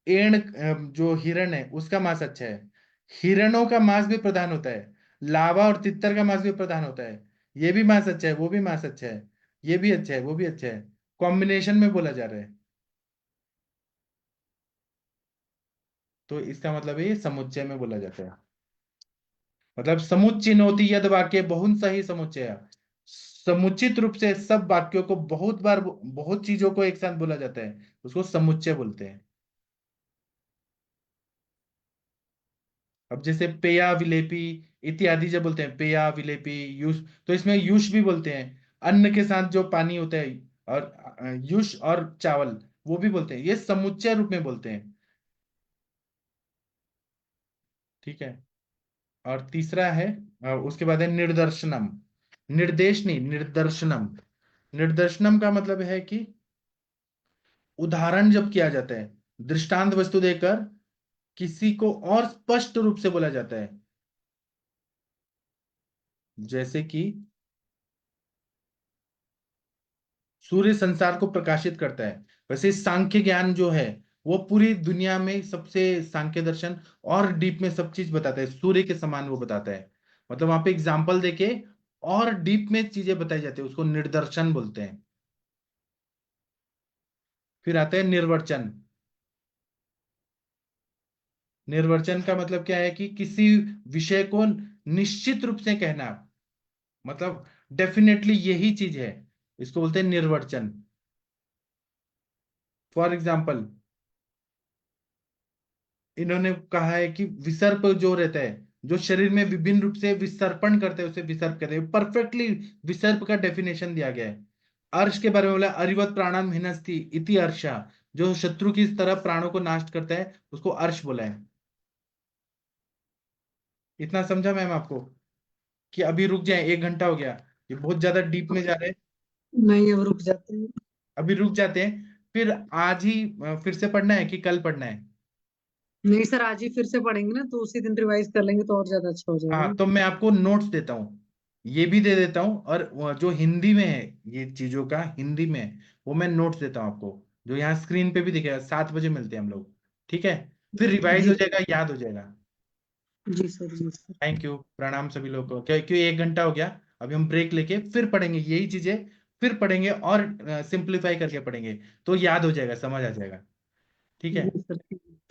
एण, जो हिरण है उसका मांस अच्छा है। हिरणों का मांस भी प्रधान होता है, लावा और तितर का मांस भी प्रधान होता है। ये भी मांस अच्छा है, वो भी मांस अच्छा है, ये भी अच्छा है, वो भी अच्छा है। कॉम्बिनेशन में बोला जा रहा है। तो इसका मतलब है ये समुच्चय में बोला जाता है। मतलब समुच्चिनोति यद वाक्य बहुन सही समुच्चय, समुचित रूप से सब वाक्यों को बहुत बार, बहुत चीजों को एक साथ बोला जाता है, उसको समुच्चय बोलते हैं। अब जैसे पेया विलेपी इत्यादि जब बोलते हैं, पेया विलेपी युष, तो इसमें युष भी बोलते हैं। अन्न के साथ जो पानी होता है, और युष और चावल, वो भी बोलते हैं, ये समुच्चय रूप में बोलते हैं। ठीक है। और तीसरा है, उसके बाद है निर्दर्शनम। निर्देश नहीं, निर्दर्शनम। निर्दर्शनम का मतलब है कि उदाहरण जब किया जाता है, दृष्टांत वस्तु देकर किसी को और स्पष्ट रूप से बोला जाता है। जैसे कि सूर्य संसार को प्रकाशित करता है, वैसे सांख्य ज्ञान जो है वो पूरी दुनिया में सबसे, सांख्य दर्शन और डीप में सब चीज बताता है, सूर्य के समान वो बताता है। मतलब वहां पे एग्जाम्पल देके और डीप में चीजें बताई जाती है, उसको निर्दर्शन बोलते हैं। फिर आता है निर्वचन। निर्वचन का मतलब क्या है कि किसी विषय को निश्चित रूप से कहना, मतलब डेफिनेटली यही चीज है, इसको बोलते हैं निर्वचन। फॉर एग्जाम्पल इन्होंने कहा है कि विसर्प जो रहता है, जो शरीर में विभिन्न रूप से विसर्पण करते हैं उसे विसर्प कहते हैं। परफेक्टली विसर्प का डेफिनेशन दिया गया है। अर्श के बारे में बोला, अरिवत प्राणम हिनस्ति इति अर्षा, जो शत्रु की तरह प्राणों को नाश करता है उसको अर्श बोला है। इतना समझा मैम आपको? कि अभी रुक जाए, 1 घंटा हो गया, ये बहुत ज्यादा डीप में जा रहे हैं। नहीं, अब रुक जाते हैं। अभी रुक जाते हैं, फिर आज ही फिर से पढ़ना है कि कल पढ़ना है? नहीं सर, आज ही फिर से पढ़ेंगे ना, तो उसी दिन रिवाइज कर लेंगे तो और ज्यादा अच्छा हो जाएगा हाँ, ना। तो मैं आपको नोट्स देता हूँ, ये भी दे देता हूँ, और वो जो हिंदी में है, ये चीजों का हिंदी में है, वो मैं नोट्स देता हूँ आपको, जो यहाँ स्क्रीन पे भी दिखेगा। 7 बजे मिलते हैं हम लोग, ठीक है? फिर रिवाइज जी हो जाएगा, याद हो जाएगा। जी सर, जी सर। थैंक यू, प्रणाम सभी लोग को। क्योंकि 1 घंटा हो गया, अभी हम ब्रेक लेके फिर पढ़ेंगे यही चीजें, फिर पढ़ेंगे और सिंप्लीफाई करके पढ़ेंगे, तो याद हो जाएगा, समझ आ जाएगा। ठीक है? जी सर,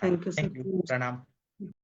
हाँ, thank you thank you, sir. प्रणाम।